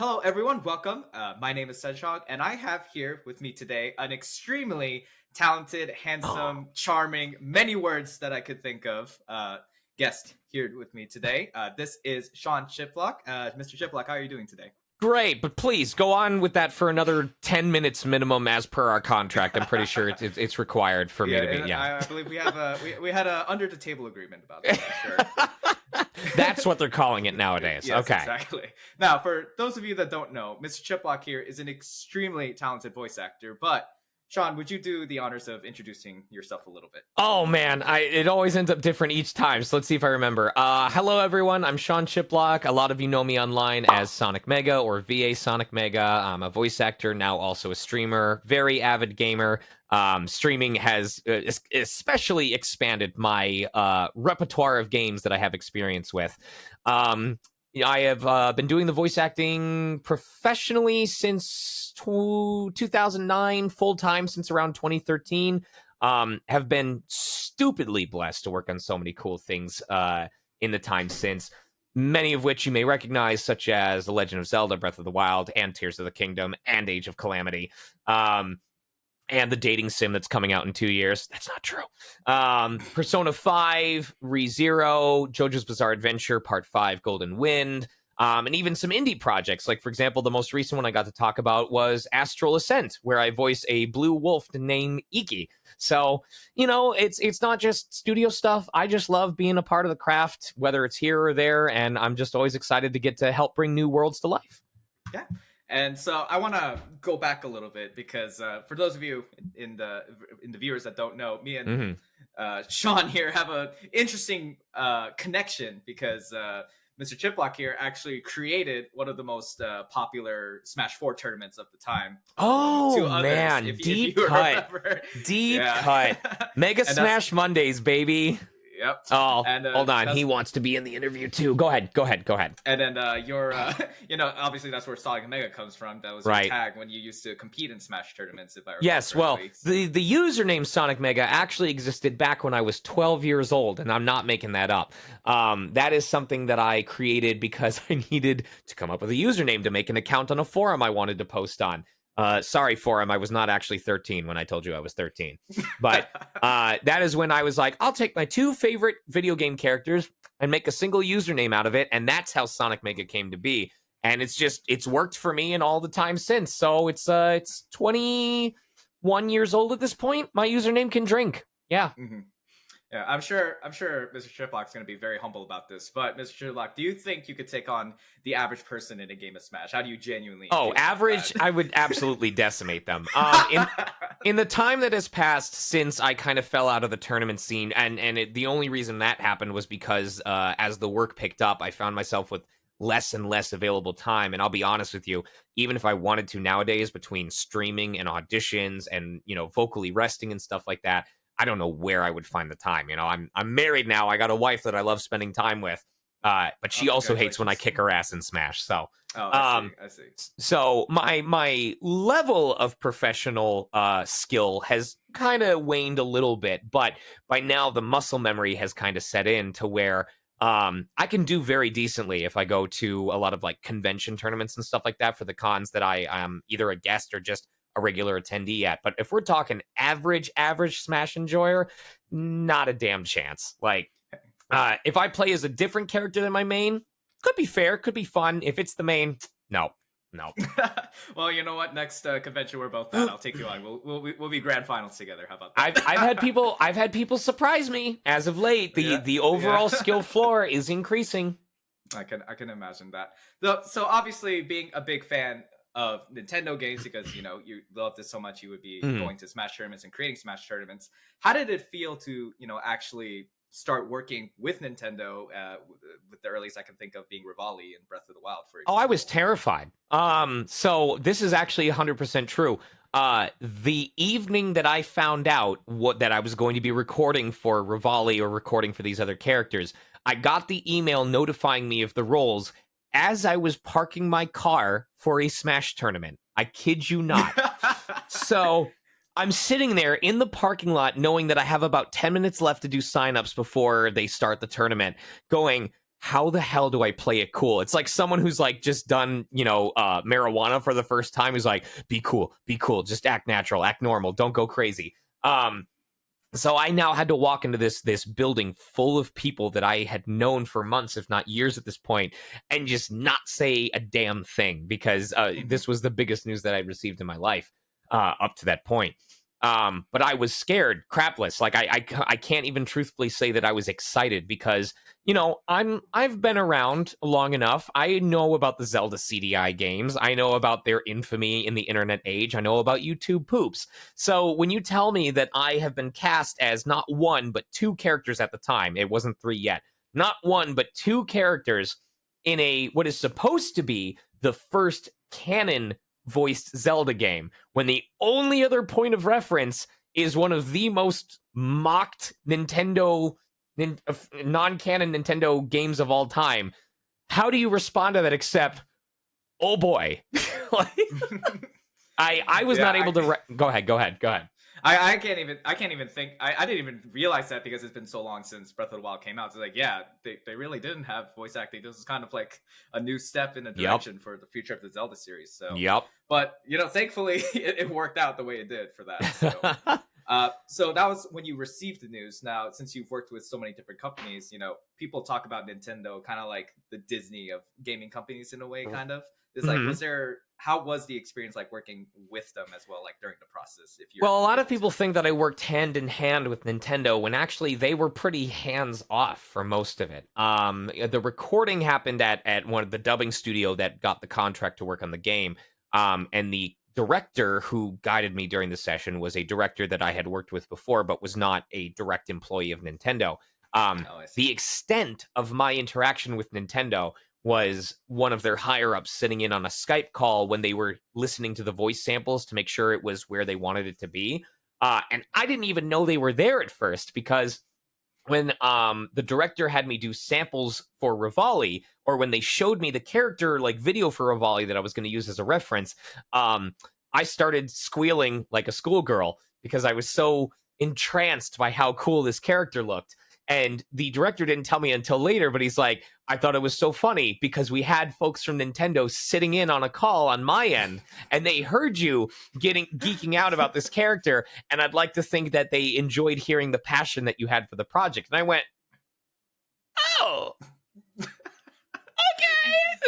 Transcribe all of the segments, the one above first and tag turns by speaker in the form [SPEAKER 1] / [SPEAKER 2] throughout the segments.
[SPEAKER 1] Hello, everyone. Welcome. My name is Sedgehog, and I have here with me today an extremely talented,
[SPEAKER 2] Oh,
[SPEAKER 1] handsome, charming, many words that I could think of guest here with me today. This is Sean Chiplock. Mr. Chiplock, how are you doing today?
[SPEAKER 2] great, but please go on with that for another 10 minutes minimum as per our contract. I'm pretty sure it's required for me
[SPEAKER 1] Yeah,
[SPEAKER 2] to be,
[SPEAKER 1] and
[SPEAKER 2] yeah.
[SPEAKER 1] I believe we have we had a under the table agreement about that. I'm sure.
[SPEAKER 2] That's what they're calling it nowadays.
[SPEAKER 1] Yes,
[SPEAKER 2] Okay.
[SPEAKER 1] exactly. Now, for those of you that don't know, Mr. Chiplock here is an extremely talented voice actor. But Sean, would you do the honors of introducing yourself a little bit?
[SPEAKER 2] Oh man, it always ends up different each time. So let's see if I remember. Hello everyone, I'm Sean Chiplock. A lot of you know me online as Sonic Mega or VA Sonic Mega. I'm a voice actor, now also a streamer, very avid gamer. Streaming has especially expanded my repertoire of games that I have experience with. I have been doing the voice acting professionally since 2009, full time since around 2013. Have been stupidly blessed to work on so many cool things in the time since, many of which you may recognize, such as The Legend of Zelda, Breath of the Wild, and Tears of the Kingdom, and Age of Calamity. And the dating sim that's coming out in 2 years. That's not true. Persona 5, ReZero, JoJo's Bizarre Adventure, Part 5, Golden Wind, and even some indie projects. Like, for example, the most recent one I got to talk about was Astral Ascent, where I voice a blue wolf named Iki. So, it's not just studio stuff. I just love being a part of the craft, whether it's here or there, and I'm just always excited to get to help bring new worlds to life.
[SPEAKER 1] Yeah. And so I want to go back a little bit because for those of you in the viewers that don't know, me and Sean here have a interesting connection because Mr. Chiplock here actually created one of the most popular Smash 4 tournaments of the time, along with two
[SPEAKER 2] Oh
[SPEAKER 1] others.
[SPEAKER 2] man,
[SPEAKER 1] If
[SPEAKER 2] deep
[SPEAKER 1] you
[SPEAKER 2] cut.
[SPEAKER 1] remember,
[SPEAKER 2] Deep
[SPEAKER 1] yeah,
[SPEAKER 2] cut. Mega
[SPEAKER 1] and that's
[SPEAKER 2] Smash Mondays, baby.
[SPEAKER 1] yep,
[SPEAKER 2] Oh,
[SPEAKER 1] and
[SPEAKER 2] hold on.
[SPEAKER 1] that's
[SPEAKER 2] He wants to be in the interview too. Go ahead. Go ahead. Go ahead.
[SPEAKER 1] And then your, obviously that's where Sonic Mega comes from. That was your
[SPEAKER 2] Right.
[SPEAKER 1] tag when you used to compete in Smash tournaments, if I recall
[SPEAKER 2] Yes, well,
[SPEAKER 1] correctly.
[SPEAKER 2] the username Sonic Mega actually existed back when I was 12 years old, and I'm not making that up. That is something that I created because I needed to come up with a username to make an account on a forum I wanted to post on. Sorry, forum, I was not actually 13 when I told you I was 13. But that is when I was like, I'll take my two favorite video game characters and make a single username out of it, and that's how Sonic Mega came to be. And it's worked for me in all the time since. So it's 21 years old at this point. My username can drink. Yeah.
[SPEAKER 1] Mhm. Yeah, I'm sure Mr. Chiplock's going to be very humble about this. But Mr. Chiplock, do you think you could take on the average person in a game of Smash? How do you genuinely
[SPEAKER 2] Oh,
[SPEAKER 1] feel
[SPEAKER 2] average,
[SPEAKER 1] about
[SPEAKER 2] I would absolutely decimate them. In the time that has passed since I kind of fell out of the tournament scene, and the only reason that happened was because as the work picked up, I found myself with less and less available time. And I'll be honest with you, even if I wanted to nowadays, between streaming and auditions and vocally resting and stuff like that, I don't know where I would find the time. I'm married now. I got a wife that I love spending time with, but
[SPEAKER 1] Oh,
[SPEAKER 2] she also hates when I
[SPEAKER 1] congratulations.
[SPEAKER 2] kick her ass in Smash. So.
[SPEAKER 1] Oh, I see.
[SPEAKER 2] Um,
[SPEAKER 1] I see.
[SPEAKER 2] so my level of professional skill has kind of waned a little bit, but by now the muscle memory has kind of set in to where I can do very decently if I go to a lot of like convention tournaments and stuff like that for the cons that I am either a guest or just a regular attendee at. But if we're talking average Smash enjoyer, not a damn chance. Like if I play as a different character than my main, could be fair, could be fun. If it's the main, no.
[SPEAKER 1] Well, you know what? Next convention we're both at, I'll take you on. We'll be grand finals together. How about
[SPEAKER 2] I've
[SPEAKER 1] that?
[SPEAKER 2] had people surprise me as of late. The
[SPEAKER 1] Yeah,
[SPEAKER 2] the overall
[SPEAKER 1] yeah.
[SPEAKER 2] skill floor is increasing.
[SPEAKER 1] I can imagine that. So obviously, being a big fan of Nintendo games because you love this so much, you would be
[SPEAKER 2] Mhm.
[SPEAKER 1] going to Smash tournaments and creating Smash tournaments. How did it feel to actually start working with Nintendo? With the earliest I can think of being Revali and Breath of the Wild, for
[SPEAKER 2] Oh, I was
[SPEAKER 1] example.
[SPEAKER 2] terrified. So this is actually 100% true. The evening that I found out that I was going to be recording for Rivali or recording for these other characters, I got the email notifying me of the roles as I was parking my car for a Smash tournament. I kid you not. So I'm sitting there in the parking lot knowing that I have about 10 minutes left to do signups before they start the tournament, going, how the hell do I play it cool? It's like someone who's like just done, marijuana for the first time who's like, be cool, just act natural, act normal, don't go crazy. So I now had to walk into this building full of people that I had known for months, if not years at this point, and just not say a damn thing, because this was the biggest news that I'd received in my life up to that point. But I was scared, crapless. Like I can't even truthfully say that I was excited, because I've been around long enough. I know about the Zelda CDI games. I know about their infamy in the internet age. I know about YouTube poops. So when you tell me that I have been cast as not one but two characters at the time, it wasn't 3 yet, not one but two characters in a what is supposed to be the first canon voiced Zelda game, when the only other point of reference is one of the most mocked non-canon Nintendo games of all time, how do you respond to that except, oh boy? I was not able to go ahead.
[SPEAKER 1] I can't even think. I didn't even realize that, because it's been so long since Breath of the Wild came out. It's like, yeah, they really didn't have voice acting. This is kind of like a new step in the direction for the future of the Zelda series. So, but thankfully it worked out the way it did for that. So, so that was when you received the news. Now, since you've worked with so many different companies, people talk about Nintendo kind of like the Disney of gaming companies in a way, kind of. It's like, how was the experience like working with them as well, like during the process?
[SPEAKER 2] Well, a lot of people think that I worked hand in hand with Nintendo, when actually they were pretty hands off for most of it. The recording happened at one of the dubbing studio that got the contract to work on the game. And the director who guided me during the session was a director that I had worked with before, but was not a direct employee of Nintendo. The extent of my interaction with Nintendo was one of their higher ups sitting in on a Skype call when they were listening to the voice samples to make sure it was where they wanted it to be. And I didn't even know they were there at first, because when the director had me do samples for Revali, or when they showed me the character like video for Revali that I was going to use as a reference, I started squealing like a schoolgirl, because I was so entranced by how cool this character looked. And the director didn't tell me until later, but he's like, I thought it was so funny because we had folks from Nintendo sitting in on a call on my end, and they heard you geeking out about this character, and I'd like to think that they enjoyed hearing the passion that you had for the project. And I went, oh, okay.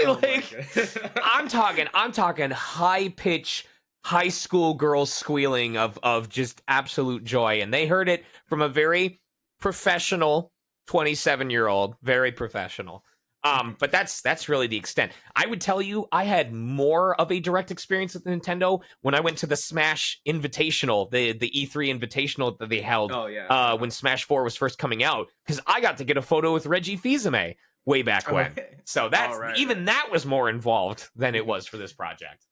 [SPEAKER 2] Like, I'm talking high pitch, high school girls squealing of just absolute joy, and they heard it from a very professional 27-year-old, very professional. But that's really the extent. I would tell you, I had more of a direct experience with Nintendo when I went to the Smash Invitational, the E3 Invitational that they held when Smash 4 was first coming out, because I got to get a photo with Reggie Fils-Aimé way back when. So that's that was more involved than it was for this project.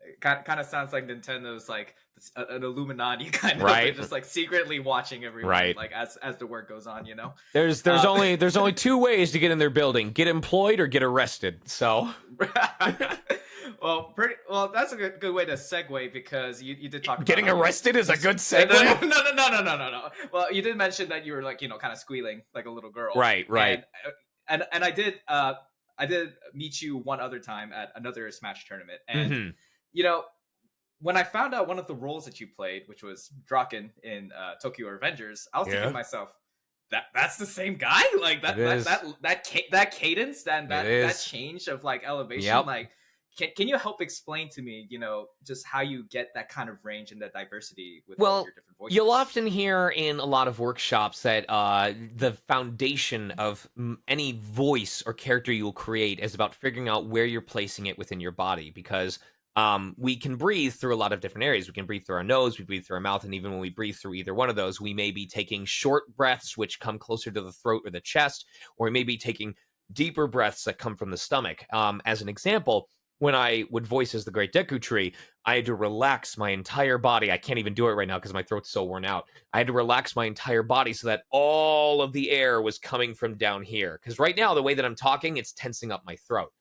[SPEAKER 1] It kind of sounds like Nintendo's like an Illuminati kind of, right? Just like secretly watching everyone, right? Like as the work goes on, There's
[SPEAKER 2] only two ways to get in their building: get employed or get arrested. So,
[SPEAKER 1] well, that's a good way to segue, because you did talk about
[SPEAKER 2] getting arrested is a good segue.
[SPEAKER 1] No. Well, you did mention that you were like kind of squealing like a little girl,
[SPEAKER 2] right?
[SPEAKER 1] And I did meet you one other time at another Smash tournament, and when I found out one of the roles that you played, which was Draken in Tokyo Revengers, I was thinking to myself, that's the same guy? Like that cadence, that change of like elevation. Yep. Like, can you help explain to me, just how you get that kind of range and that diversity with all your different voices?
[SPEAKER 2] You'll often hear in a lot of workshops that the foundation of any voice or character you'll create is about figuring out where you're placing it within your body, because we can breathe through a lot of different areas. We can breathe through our nose, we breathe through our mouth, and even when we breathe through either one of those, we may be taking short breaths, which come closer to the throat or the chest, or we may be taking deeper breaths that come from the stomach. As an example, when I would voice as the Great Deku Tree, I had to relax my entire body. I can't even do it right now because my throat's so worn out. I had to relax my entire body so that all of the air was coming from down here. Because right now, the way that I'm talking, it's tensing up my throat.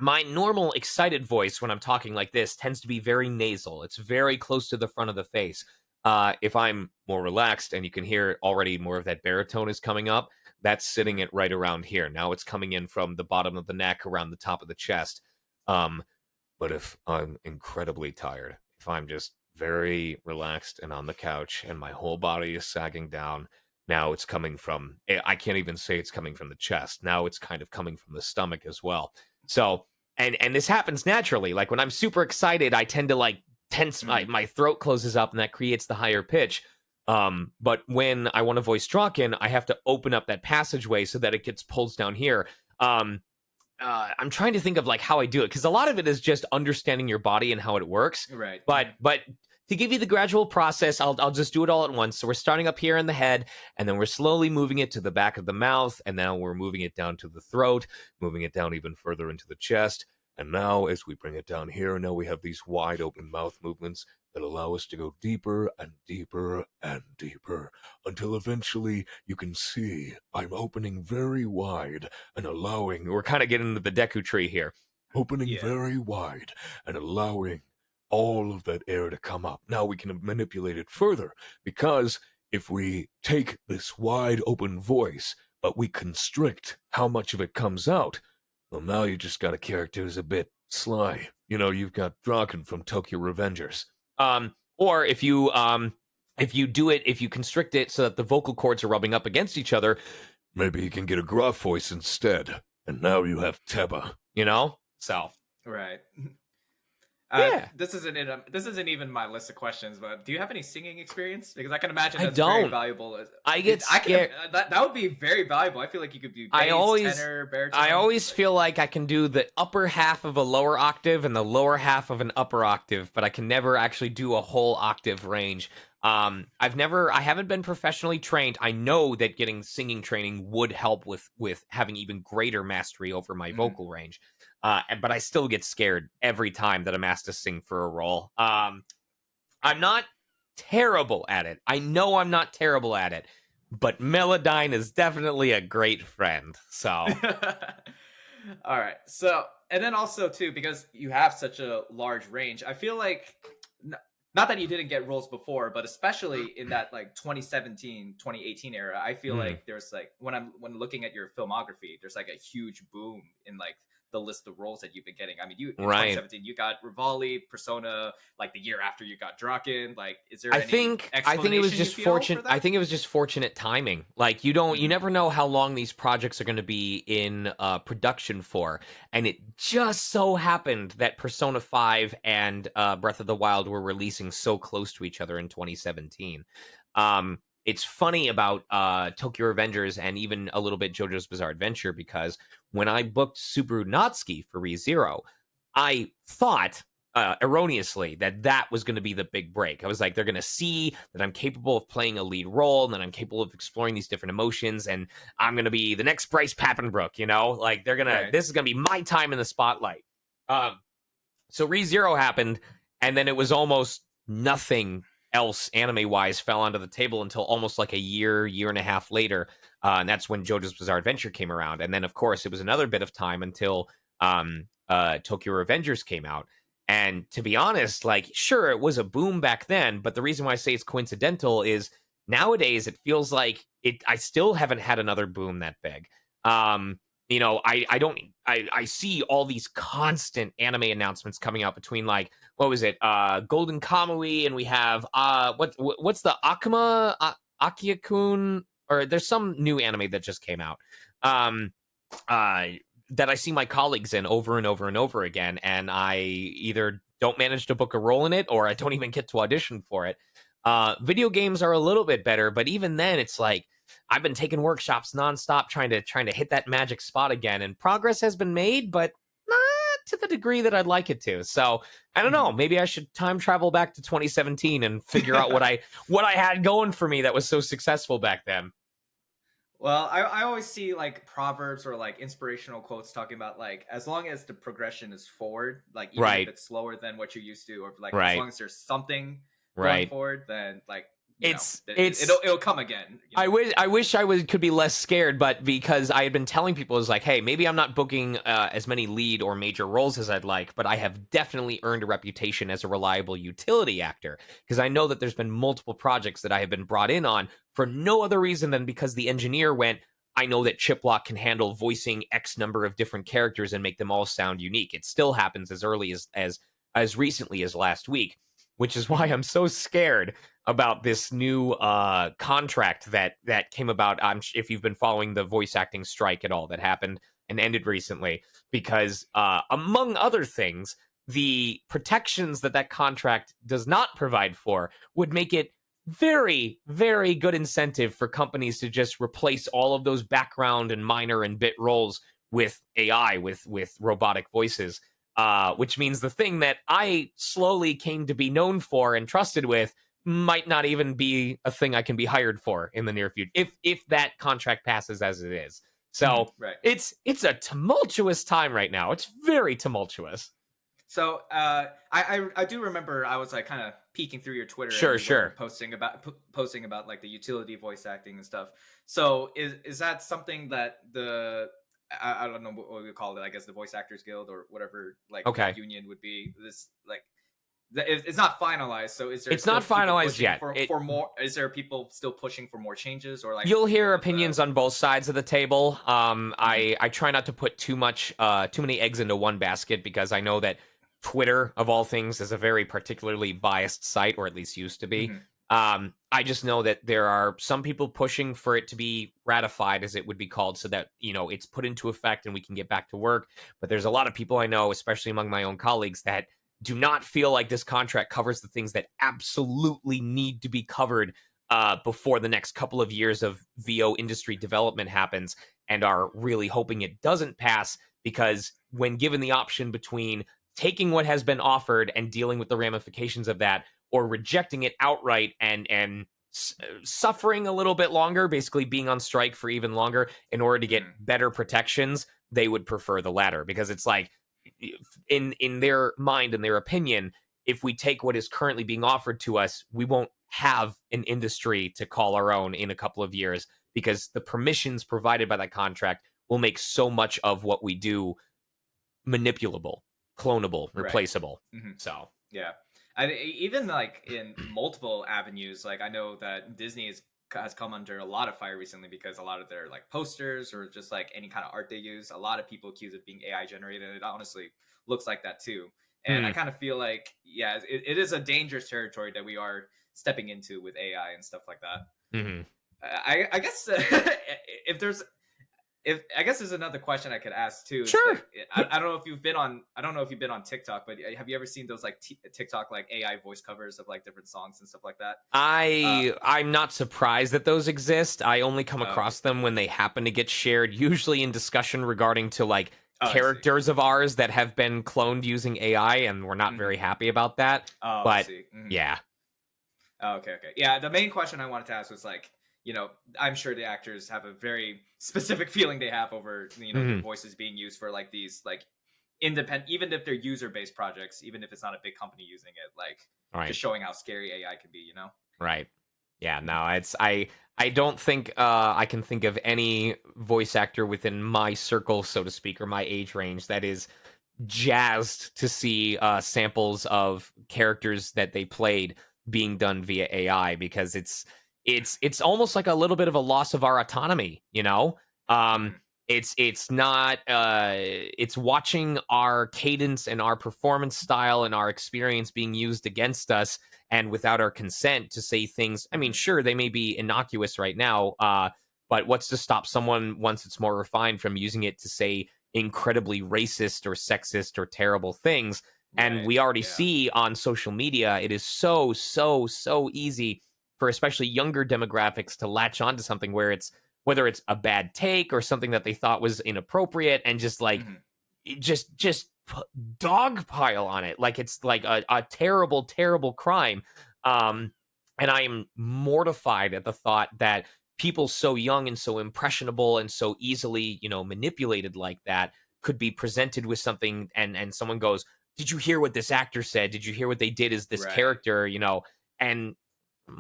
[SPEAKER 2] My normal excited voice when I'm talking like this tends to be very nasal. It's very close to the front of the face. If I'm more relaxed, and you can hear already more of that baritone is coming up, that's sitting at right around here. Now it's coming in from the bottom of the neck around the top of the chest. But if I'm incredibly tired, if I'm just very relaxed and on the couch and my whole body is sagging down, now it's coming from, I can't even say it's coming from the chest. Now it's kind of coming from the stomach as well. So, and this happens naturally. Like when I'm super excited, I tend to like tense, my throat closes up and that creates the higher pitch. But when I want to voice Draken, I have to open up that passageway so that it gets pulls down here. I'm trying to think of like how I do it, because a lot of it is just understanding your body and how it works.
[SPEAKER 1] Right.
[SPEAKER 2] But to give you the gradual process, I'll just do it all at once. So we're starting up here in the head, and then we're slowly moving it to the back of the mouth, and now we're moving it down to the throat, moving it down even further into the chest. And now as we bring it down here, now we have these wide open mouth movements that allow us to go deeper and deeper and deeper until eventually you can see I'm opening very wide and allowing, we're kind of getting into the Deku tree here, opening very wide and allowing all of that air to come up. Now we can manipulate it further, because if we take this wide open voice, but we constrict how much of it comes out, well, now you just got a character who's a bit sly. You know, you've got Draken from Tokyo Revengers. Or if you do it, if you constrict it so that the vocal cords are rubbing up against each other, maybe you can get a gruff voice instead. And now you have Teba, you know? So.
[SPEAKER 1] Right.
[SPEAKER 2] Yeah.
[SPEAKER 1] This isn't even my list of questions, but do you have any singing experience? Because I can imagine
[SPEAKER 2] I
[SPEAKER 1] that's
[SPEAKER 2] don't.
[SPEAKER 1] very valuable.
[SPEAKER 2] I get scared.
[SPEAKER 1] That would be very valuable. I feel like you could do bass, tenor, baritone.
[SPEAKER 2] I always feel like I can do the upper half of a lower octave and the lower half of an upper octave, but I can never actually do a whole octave range. I haven't been professionally trained. I know that getting singing training would help with having even greater mastery over my vocal range. But I still get scared every time that I'm asked to sing for a role. I'm not terrible at it. I know I'm not terrible at it, but Melodyne is definitely a great friend. So,
[SPEAKER 1] all right. So, and then also too, because you have such a large range, I feel like not that you didn't get roles before, but especially in that like 2017, 2018 era, I feel like there's like when looking at your filmography, there's like a huge boom in like the list of roles that you've been getting. I mean, in 2017 you got Revali, Persona, like the year after you got Draken. Like, is there? I think it was just
[SPEAKER 2] fortunate. I think it was just fortunate timing. Like, you never know how long these projects are going to be in production for, and it just so happened that Persona 5 and Breath of the Wild were releasing so close to each other in 2017. It's funny about Tokyo Revengers and even a little bit JoJo's Bizarre Adventure, because when I booked Subaru Natsuki for ReZero, I thought erroneously that was going to be the big break. I was like, they're going to see that I'm capable of playing a lead role and that I'm capable of exploring these different emotions, and I'm going to be the next Bryce Papenbrook, you know? Like, they're going to, this is going to be my time in the spotlight. So ReZero happened, and then it was almost nothing else anime-wise fell onto the table until almost like a year and a half later, and that's when JoJo's Bizarre Adventure came around. And then, of course, it was another bit of time until Tokyo Revengers came out. And to be honest, like, sure, it was a boom back then, but the reason why I say it's coincidental is nowadays it feels like I still haven't had another boom that big. You know, I see all these constant anime announcements coming out between, like, what was it? Golden Kamui, and we have what's the Akiya-kun, or there's some new anime that just came out. That I see my colleagues in over and over and over again, and I either don't manage to book a role in it or I don't even get to audition for it. Video games are a little bit better, but even then it's like I've been taking workshops nonstop trying to hit that magic spot again, and progress has been made, but not to the degree that I'd like it to. So I don't know, maybe I should time travel back to 2017 and figure out what I had going for me that was so successful back then.
[SPEAKER 1] Well, I always see like proverbs or like inspirational quotes talking about like, as long as the progression is forward, like even if it's slower than what you're used to, or like as long as there's something going forward, then like it'll come again. You know?
[SPEAKER 2] I wish could be less scared, but because I had been telling people, is like, hey, maybe I'm not booking as many lead or major roles as I'd like, but I have definitely earned a reputation as a reliable utility actor, because I know that there's been multiple projects that I have been brought in on for no other reason than because the engineer went, I know that Chiplock can handle voicing X number of different characters and make them all sound unique. It still happens as early as recently as last week, which is why I'm so scared about this new contract that came about. If you've been following the voice acting strike at all that happened and ended recently, because among other things, the protections that contract does not provide for would make it very, very good incentive for companies to just replace all of those background and minor and bit roles with AI, with robotic voices. Which means the thing that I slowly came to be known for and trusted with might not even be a thing I can be hired for in the near future, if that contract passes as it is. So
[SPEAKER 1] right.
[SPEAKER 2] it's a tumultuous time right now. It's very tumultuous.
[SPEAKER 1] So I do remember I was like kind of peeking through your Twitter,
[SPEAKER 2] sure,
[SPEAKER 1] posting about like the utility voice acting and stuff. So is that something that I don't know what we call it, I guess the Voice Actors Guild or whatever, like union would be, this like it's not finalized, so is there
[SPEAKER 2] it's not finalized yet
[SPEAKER 1] for more? Is there people still pushing for more changes, or like
[SPEAKER 2] you'll hear opinions on both sides of the table? I try not to put too many eggs into one basket, because I know that Twitter, of all things, is a very particularly biased site, or at least used to be. I just know that there are some people pushing for it to be ratified, as it would be called, so that, it's put into effect and we can get back to work. But there's a lot of people I know, especially among my own colleagues, that do not feel like this contract covers the things that absolutely need to be covered before the next couple of years of VO industry development happens, and are really hoping it doesn't pass, because when given the option between taking what has been offered and dealing with the ramifications of that, or rejecting it outright and suffering a little bit longer, basically being on strike for even longer in order to get better protections, they would prefer the latter, because it's like, in their mind and their opinion, if we take what is currently being offered to us, we won't have an industry to call our own in a couple of years, because the permissions provided by that contract will make so much of what we do manipulable, clonable, replaceable. So
[SPEAKER 1] yeah, even like in multiple avenues, like I know that Disney has come under a lot of fire recently, because a lot of their like posters or just like any kind of art they use, a lot of people accuse it being AI generated, and it honestly looks like that too. And I kind of feel like, yeah, it is a dangerous territory that we are stepping into with AI and stuff like that. I guess I guess there's another question I could ask too.
[SPEAKER 2] Sure.
[SPEAKER 1] Like, I don't know if you've been on TikTok, but have you ever seen those like TikTok like AI voice covers of like different songs and stuff like that?
[SPEAKER 2] I'm not surprised that those exist. I only come across them when they happen to get shared, usually in discussion regarding to like characters of ours that have been cloned using AI, and we're not very happy about that. But yeah.
[SPEAKER 1] Okay. Yeah, the main question I wanted to ask was like, I'm sure the actors have a very specific feeling they have over, their voices being used for like these like independent, even if they're user-based projects, even if it's not a big company using it, like just showing how scary AI can be,
[SPEAKER 2] Right. Yeah, no, I don't think I can think of any voice actor within my circle, so to speak, or my age range, that is jazzed to see samples of characters that they played being done via AI, because it's almost like a little bit of a loss of our autonomy, It's not it's watching our cadence and our performance style and our experience being used against us, and without our consent, to say things. I mean, sure, they may be innocuous right now, but what's to stop someone, once it's more refined, from using it to say incredibly racist or sexist or terrible things? And we already see on social media, it is so easy for especially younger demographics to latch onto something where it's, whether it's a bad take or something that they thought was inappropriate, and just like just dogpile on it like it's like a terrible crime. And I am mortified at the thought that people so young and so impressionable and so easily, manipulated like that, could be presented with something, and someone goes, "Did you hear what this actor said? Did you hear what they did as this character?" And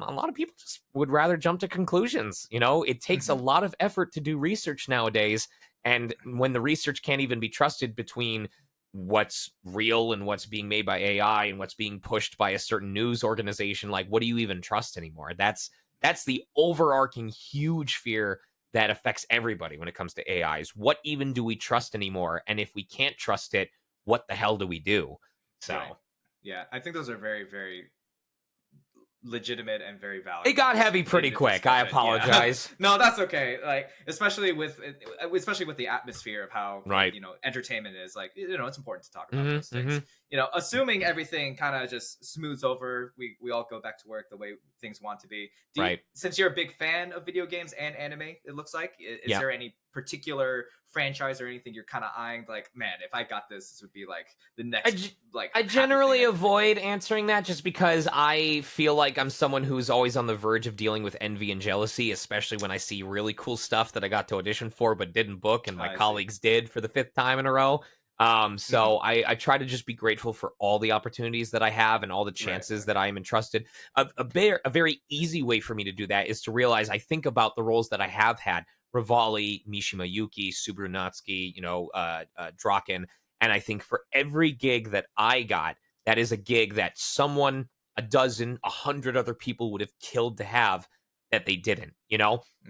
[SPEAKER 2] a lot of people just would rather jump to conclusions. It takes a lot of effort to do research nowadays. And when the research can't even be trusted between what's real and what's being made by AI and what's being pushed by a certain news organization, like, what do you even trust anymore? That's the overarching huge fear that affects everybody when it comes to AIs. What even do we trust anymore? And if we can't trust it, what the hell do we do? So,
[SPEAKER 1] right. Yeah, I think those are very, very legitimate and very valid.
[SPEAKER 2] It got
[SPEAKER 1] points
[SPEAKER 2] heavy pretty
[SPEAKER 1] in the
[SPEAKER 2] quick. I
[SPEAKER 1] discussion.
[SPEAKER 2] apologize.
[SPEAKER 1] Yeah. No, that's okay. Like, especially with the atmosphere of how
[SPEAKER 2] Right.
[SPEAKER 1] entertainment is. Like, it's important to talk about
[SPEAKER 2] Mhm,
[SPEAKER 1] those things.
[SPEAKER 2] mhm.
[SPEAKER 1] Assuming everything kind of just smooths over, we all go back to work the way things want to be.
[SPEAKER 2] Right.
[SPEAKER 1] Since you're a big fan of video games and anime, it looks like, is
[SPEAKER 2] Yeah.
[SPEAKER 1] there any particular franchise or anything you're kind of eyeing? Like, man, if I got this would be like the next
[SPEAKER 2] I generally avoid answering that just because I feel like I'm someone who's always on the verge of dealing with envy and jealousy, especially when I see really cool stuff that I got to audition for but didn't book, and my colleagues did for the 5th time in a row. So I try to just be grateful for all the opportunities that I have and all the chances that I am entrusted. A very easy way for me to do that is to realize I think about the roles that I have had: Revali, Mishima Yuki, Subaru Natsuki, Draken. And I think for every gig that I got, that is a gig that someone, a dozen, 100 other people would have killed to have that they didn't.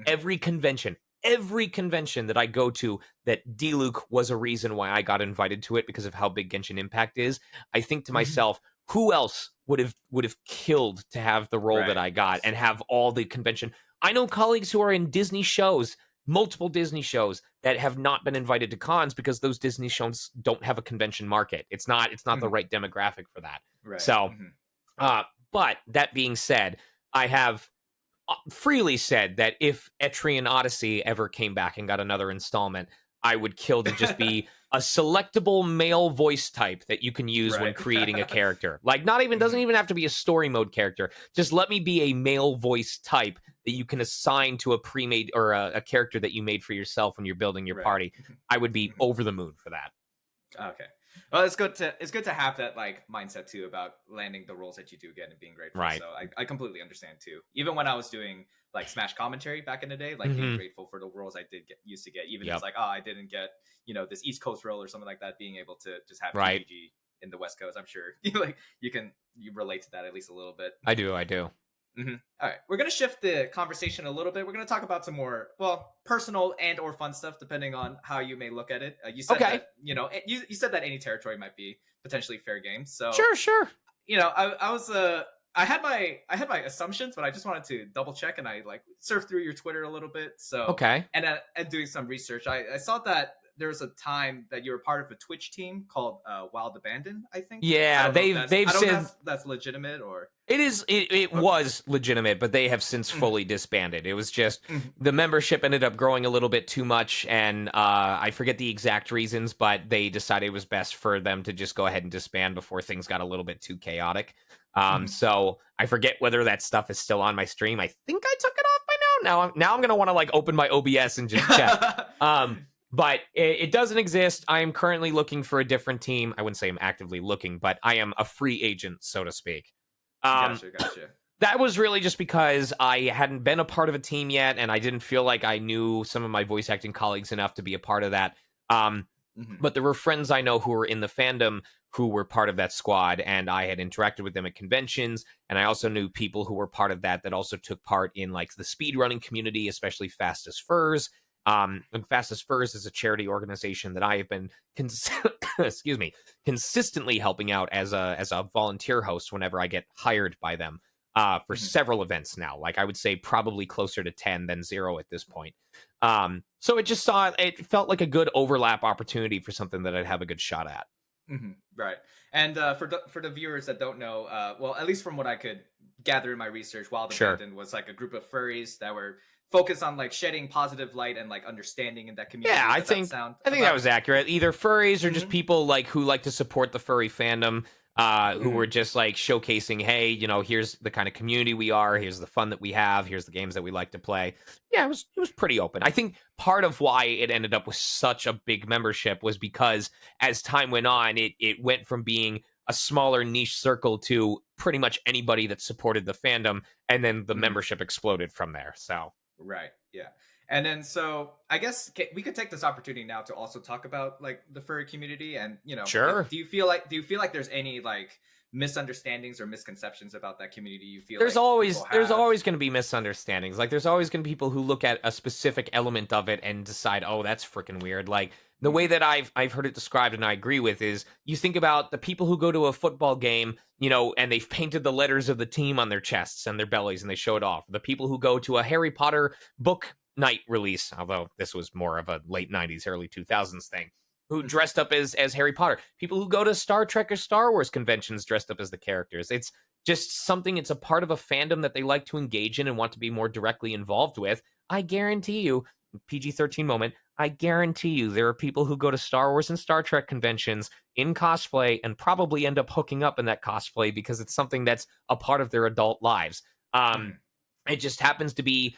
[SPEAKER 2] Every convention that I go to, that D-Luke was a reason why I got invited to it because of how big Genshin Impact is. I think to myself, who else would have killed to have the role that I got and have all the convention? I know colleagues who are in Disney shows, multiple Disney shows, that have not been invited to cons because those Disney shows don't have a convention market. It's not the right demographic for that.
[SPEAKER 1] Right.
[SPEAKER 2] So, but that being said, I have freely said that if Etrian Odyssey ever came back and got another installment, I would kill to just be a selectable male voice type that you can use when creating a character. Like, doesn't even have to be a story mode character. Just let me be a male voice type that you can assign to a pre-made or a character that you made for yourself when you're building your party. I would be over the moon for that.
[SPEAKER 1] Okay. Well, it's good to have that like mindset too about landing the roles that you do get and being grateful.
[SPEAKER 2] Right.
[SPEAKER 1] So I completely understand too. Even when I was doing like Smash commentary back in the day, like being grateful for the roles I used to get, even if it's like, I didn't get this East Coast role or something like that, being able to just have TGG in the West Coast. I'm sure you relate to that at least a little bit.
[SPEAKER 2] I do.
[SPEAKER 1] All right, we're gonna shift the conversation a little bit. We're gonna talk about some more, personal and or fun stuff, depending on how you may look at it. You said that, you said that any territory might be potentially fair game. So
[SPEAKER 2] sure.
[SPEAKER 1] I had my assumptions, but I just wanted to double check, and I like surfed through your Twitter a little bit. So and doing some research, I saw that there was a time that you were part of a Twitch team called Wild Abandon, I think.
[SPEAKER 2] Yeah, they've said
[SPEAKER 1] that's legitimate, or
[SPEAKER 2] it is. It was legitimate, but they have since fully disbanded. It was just the membership ended up growing a little bit too much, and I forget the exact reasons, but they decided it was best for them to just go ahead and disband before things got a little bit too chaotic. So I forget whether that stuff is still on my stream. I think I took it off by now. Now I'm gonna want to like open my OBS and just check. But it doesn't exist. I am currently looking for a different team. I wouldn't say I'm actively looking, but I am a free agent, so to speak.
[SPEAKER 1] Gotcha.
[SPEAKER 2] That was really just because I hadn't been a part of a team yet, and I didn't feel like I knew some of my voice acting colleagues enough to be a part of that. But there were friends I know who were in the fandom who were part of that squad, and I had interacted with them at conventions, and I also knew people who were part of that also took part in like the speedrunning community, especially Fastest Furs. And Fastest Furs is a charity organization that I have been consistently helping out as a volunteer host whenever I get hired by them for several events now. Like I would say probably closer to 10 than 0 at this point. So it felt like a good overlap opportunity for something that I'd have a good shot at.
[SPEAKER 1] Right. And for the viewers that don't know, at least from what I could gather in my research, Wild Abandon was like a group of furries that were focused on like shedding positive light and like understanding in that community.
[SPEAKER 2] Yeah, I think that was accurate. Either furries or just people who like to support the furry fandom, who were just like showcasing, hey, here's the kind of community we are, here's the fun that we have, here's the games that we like to play. Yeah, it was pretty open. I think part of why it ended up with such a big membership was because as time went on, it went from being a smaller niche circle to pretty much anybody that supported the fandom, and then the membership exploded from there. So
[SPEAKER 1] right, yeah. And then so I guess we could take this opportunity now to also talk about like the furry community and
[SPEAKER 2] sure.
[SPEAKER 1] Do you feel like there's any like misunderstandings or misconceptions about that community you feel
[SPEAKER 2] There's
[SPEAKER 1] like
[SPEAKER 2] always
[SPEAKER 1] people
[SPEAKER 2] there's
[SPEAKER 1] have?
[SPEAKER 2] always going to be misunderstandings. Like there's always going to be people who look at a specific element of it and decide, "Oh, that's freaking weird." Like the way
[SPEAKER 1] Mhm.
[SPEAKER 2] that I've heard it described and I agree with is you think about the people who go to a football game, and they've painted the letters of the team on their chests and their bellies and they show it off. The people who go to a Harry Potter book night release, although this was more of a late 90s early 2000s thing, who dressed up as Harry Potter. People who go to Star Trek or Star Wars conventions dressed up as the characters. It's just something, it's a part of a fandom that they like to engage in and want to be more directly involved with. I guarantee you, PG-13 moment, I guarantee you there are people who go to Star Wars and Star Trek conventions in cosplay and probably end up hooking up in that cosplay because it's something that's a part of their adult lives.
[SPEAKER 1] Mhm.
[SPEAKER 2] It just happens to be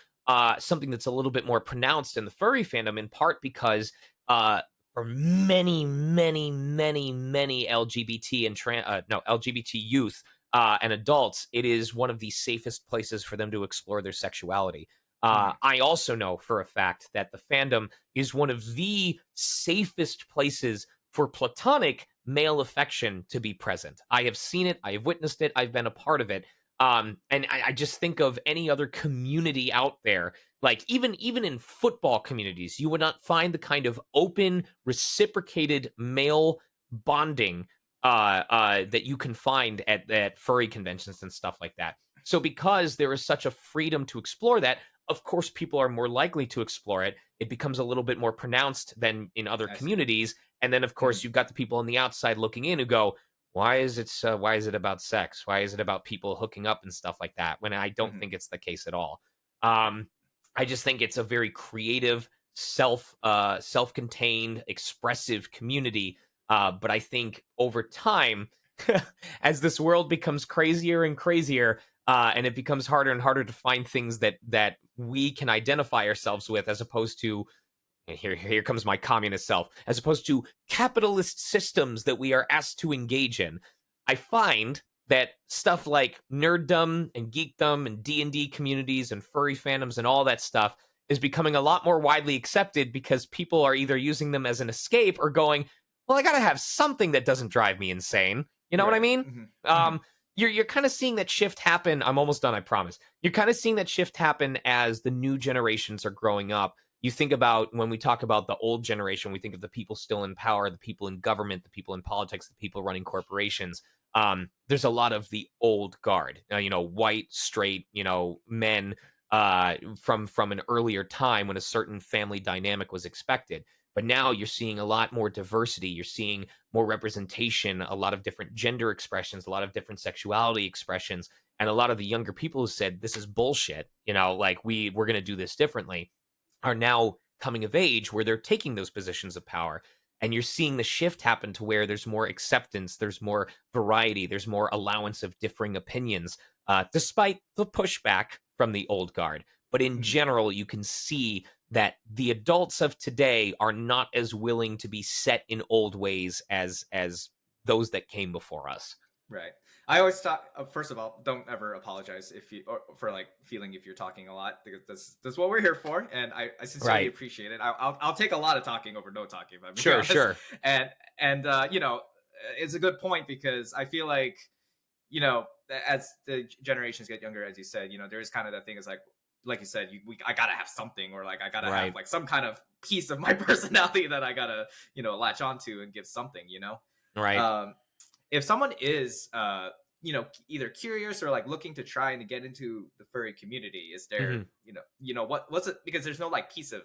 [SPEAKER 2] something that's a little bit more pronounced in the furry fandom, in part because for many, many, many, many LGBT and LGBT youth and adults, it is one of the safest places for them to explore their sexuality.
[SPEAKER 1] Mhm.
[SPEAKER 2] I also know for a fact that the fandom is one of the safest places for platonic male affection to be present. I have seen it, I have witnessed it, I've been a part of it. And I just think of any other community out there, like even in football communities, you would not find the kind of open, reciprocated male bonding that you can find at furry conventions and stuff like that. So because there is such a freedom to explore that, of course, people are more likely to explore it. It becomes a little bit more pronounced than in other
[SPEAKER 1] I see.
[SPEAKER 2] communities. And then, of course,
[SPEAKER 1] Mhm.
[SPEAKER 2] you've got the people on the outside looking in who go, why is it about sex? Why is it about people hooking up and stuff like that? When I don't
[SPEAKER 1] Mhm.
[SPEAKER 2] think it's the case at all. Um, I just think it's a very creative, self-contained, expressive community. But I think over time, as this world becomes crazier and crazier, and it becomes harder and harder to find things that we can identify ourselves with, as opposed to, and here comes my communist self, as opposed to capitalist systems that we are asked to engage in. I find that stuff like nerddom and geekdom and D&D communities and furry fandoms and all that stuff is becoming a lot more widely accepted because people are either using them as an escape or going, well, I gotta have something that doesn't drive me insane. You know what I
[SPEAKER 1] Right.
[SPEAKER 2] mean?
[SPEAKER 1] Mhm. Mhm.
[SPEAKER 2] Um, you're kind of seeing that shift happen. I'm almost done, I promise. You're kind of seeing that shift happen as the new generations are growing up. You think about, when we talk about the old generation, we think of the people still in power, the people in government, the people in politics, the people running corporations. There's a lot of the old guard, white, straight, men from an earlier time when a certain family dynamic was expected. But now you're seeing a lot more diversity. You're seeing more representation, a lot of different gender expressions, a lot of different sexuality expressions, and a lot of the younger people who said this is bullshit. Like we're going to do this differently, are now coming of age where they're taking those positions of power. And you're seeing the shift happen to where there's more acceptance, there's more variety, there's more allowance of differing opinions, despite the pushback from the old guard. But in
[SPEAKER 1] Mhm.
[SPEAKER 2] general, you can see that the adults of today are not as willing to be set in old ways as those that came before us.
[SPEAKER 1] Right. I always thought, first of all, don't ever apologize if you or for like feeling if you're talking a lot, because that's what we're here for, and I sincerely
[SPEAKER 2] Right.
[SPEAKER 1] appreciate it. I'll take a lot of talking over no talking, if I'm being
[SPEAKER 2] Sure,
[SPEAKER 1] honest.
[SPEAKER 2] sure.
[SPEAKER 1] And it's a good point because I feel like as the generations get younger, as you said, there is kind of that thing is like you said, I gotta have something, or like I gotta have
[SPEAKER 2] Right.
[SPEAKER 1] like some kind of piece of my personality that I gotta latch onto and give something.
[SPEAKER 2] Right.
[SPEAKER 1] Um, if someone is either curious or like looking to try and get into the furry community, is there
[SPEAKER 2] Mhm.
[SPEAKER 1] what's it, because there's no like piece of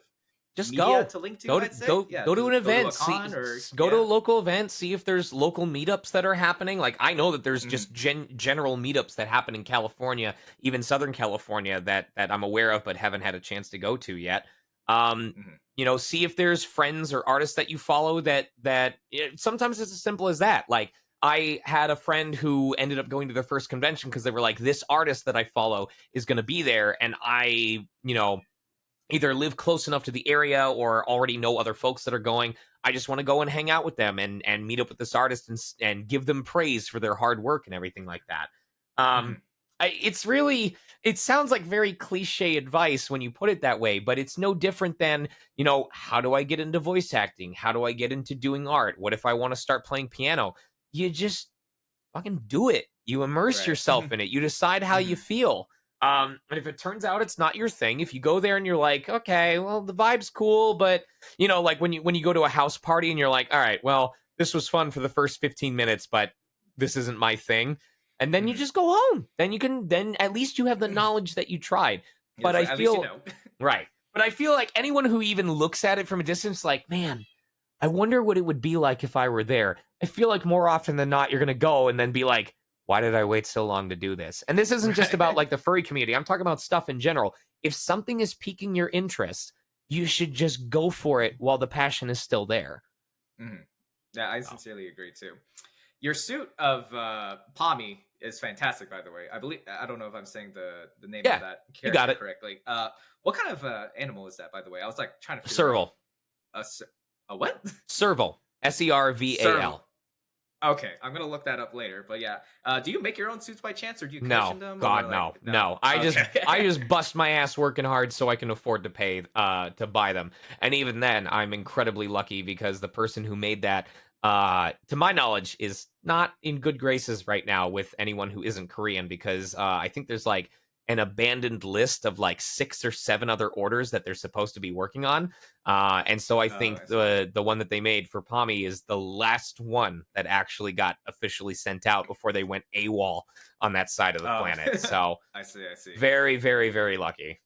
[SPEAKER 2] Just
[SPEAKER 1] media
[SPEAKER 2] go.
[SPEAKER 1] to link to,
[SPEAKER 2] Go to
[SPEAKER 1] I'd say.
[SPEAKER 2] go
[SPEAKER 1] Yeah,
[SPEAKER 2] go to
[SPEAKER 1] just
[SPEAKER 2] an
[SPEAKER 1] go to a
[SPEAKER 2] event.
[SPEAKER 1] con, or
[SPEAKER 2] Go to a
[SPEAKER 1] yeah.
[SPEAKER 2] local event. See if there's local meetups that are happening. Like I know that there's
[SPEAKER 1] Mhm.
[SPEAKER 2] just general meetups that happen in California, even Southern California, that I'm aware of but haven't had a chance to go to yet. Um,
[SPEAKER 1] Mhm.
[SPEAKER 2] See if there's friends or artists that you follow sometimes it's as simple as that. Like I had a friend who ended up going to their first convention because they were like, this artist that I follow is going to be there, and I, either live close enough to the area or already know other folks that are going. I just want to go and hang out with them and meet up with this artist and give them praise for their hard work and everything like that. Um,
[SPEAKER 1] Mhm.
[SPEAKER 2] it's really, it sounds like very cliche advice when you put it that way, but it's no different than, how do I get into voice acting? How do I get into doing art? What if I want to start playing piano? You just fucking do it. You immerse
[SPEAKER 1] Right.
[SPEAKER 2] yourself in it. You decide how you feel. And if it turns out it's not your thing, if you go there and you're like, okay, well, the vibe's cool, but like when you go to a house party and you're like, all right, well, this was fun for the first 15 minutes, but this isn't my thing. And then you just go home. Then at least you have the knowledge that you tried. But I
[SPEAKER 1] At least you
[SPEAKER 2] feel
[SPEAKER 1] know.
[SPEAKER 2] right. But I feel like anyone who even looks at it from a distance, like, man, I wonder what it would be like if I were there. I feel like more often than not, you're going to go and then be like, why did I wait so long to do this? And this isn't just about like the furry community. I'm talking about stuff in general. If something is piquing your interest, you should just go for it while the passion is still there.
[SPEAKER 1] Yeah, I sincerely agree too. Your suit of Pommy is fantastic, by the way. I don't know if I'm saying the name of that character correctly. What kind of animal is that, by the way? I was like trying to figure
[SPEAKER 2] Serval.
[SPEAKER 1] out. A what?
[SPEAKER 2] Serval. Serval.
[SPEAKER 1] Okay, I'm gonna look that up later. But yeah, do you make your own suits by chance, or do you commission them?
[SPEAKER 2] God, no. I just bust my ass working hard so I can afford to pay to buy them. And even then, I'm incredibly lucky because the person who made that, to my knowledge, is not in good graces right now with anyone who isn't Korean, because I think there's like an abandoned list of like 6 or 7 other orders that they're supposed to be working on. And so I think the one that they made for Pommy is the last one that actually got officially sent out before they went AWOL on that side of the planet. So
[SPEAKER 1] I see.
[SPEAKER 2] Very, very, very lucky.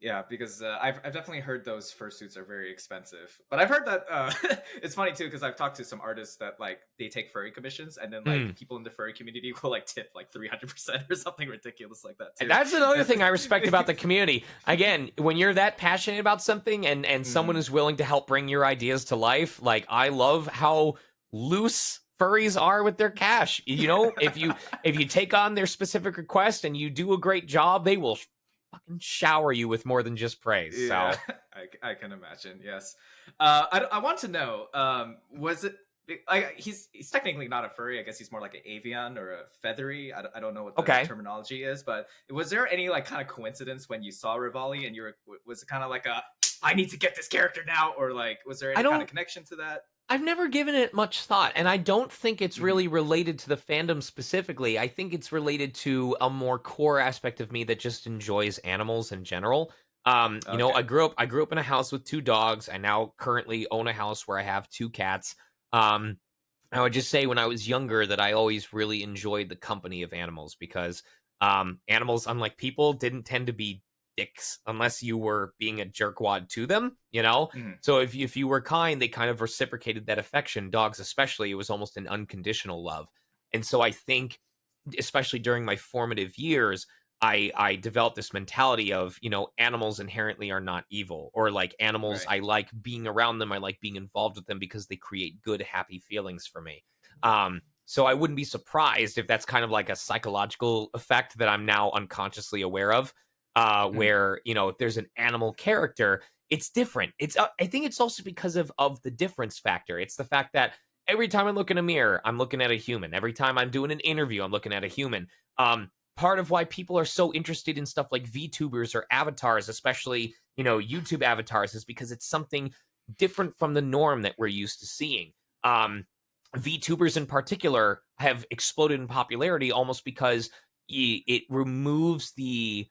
[SPEAKER 1] Yeah, because I've definitely heard those fursuits are very expensive. But I've heard that it's funny too, because I've talked to some artists that like they take furry commissions, and then like people in the furry community will like tip like 300% or something ridiculous like that too.
[SPEAKER 2] And that's another thing I respect about the community. Again, when you're that passionate about something and someone is willing to help bring your ideas to life, like I love how loose furries are with their cash. If you take on their specific request and you do a great job, they will fucking shower you with more than just praise. Yeah, so
[SPEAKER 1] I can imagine. Yes. I want to know, was it he's technically not a furry. I guess he's more like an avian or a feathery. I don't know what the terminology is, but was there any like kind of coincidence when you saw Revali and was it kind of like I need to get this character now, or like was there any kind of connection to that?
[SPEAKER 2] I've never given it much thought, and I don't think it's really related to the fandom specifically. I think it's related to a more core aspect of me that just enjoys animals in general. I grew up in a house with 2 dogs. I now currently own a house where I have 2 cats. I would just say when I was younger that I always really enjoyed the company of animals, because animals, unlike people, didn't tend to be dicks unless you were being a jerkwad to them, So if you were kind, they kind of reciprocated that affection. Dogs especially, it was almost an unconditional love. And so I think, especially during my formative years, I developed this mentality of, animals inherently are not evil, or like animals, I like being around them, I like being involved with them because they create good, happy feelings for me. So I wouldn't be surprised if that's kind of like a psychological effect that I'm now unconsciously aware of. Where if there's an animal character, it's different. I think it's also because of the difference factor. It's the fact that every time I look in a mirror, I'm looking at a human. Every time I'm doing an interview, I'm looking at a human. Part of why people are so interested in stuff like VTubers or avatars, especially YouTube avatars, is because it's something different from the norm that we're used to seeing. VTubers in particular have exploded in popularity almost because it removes the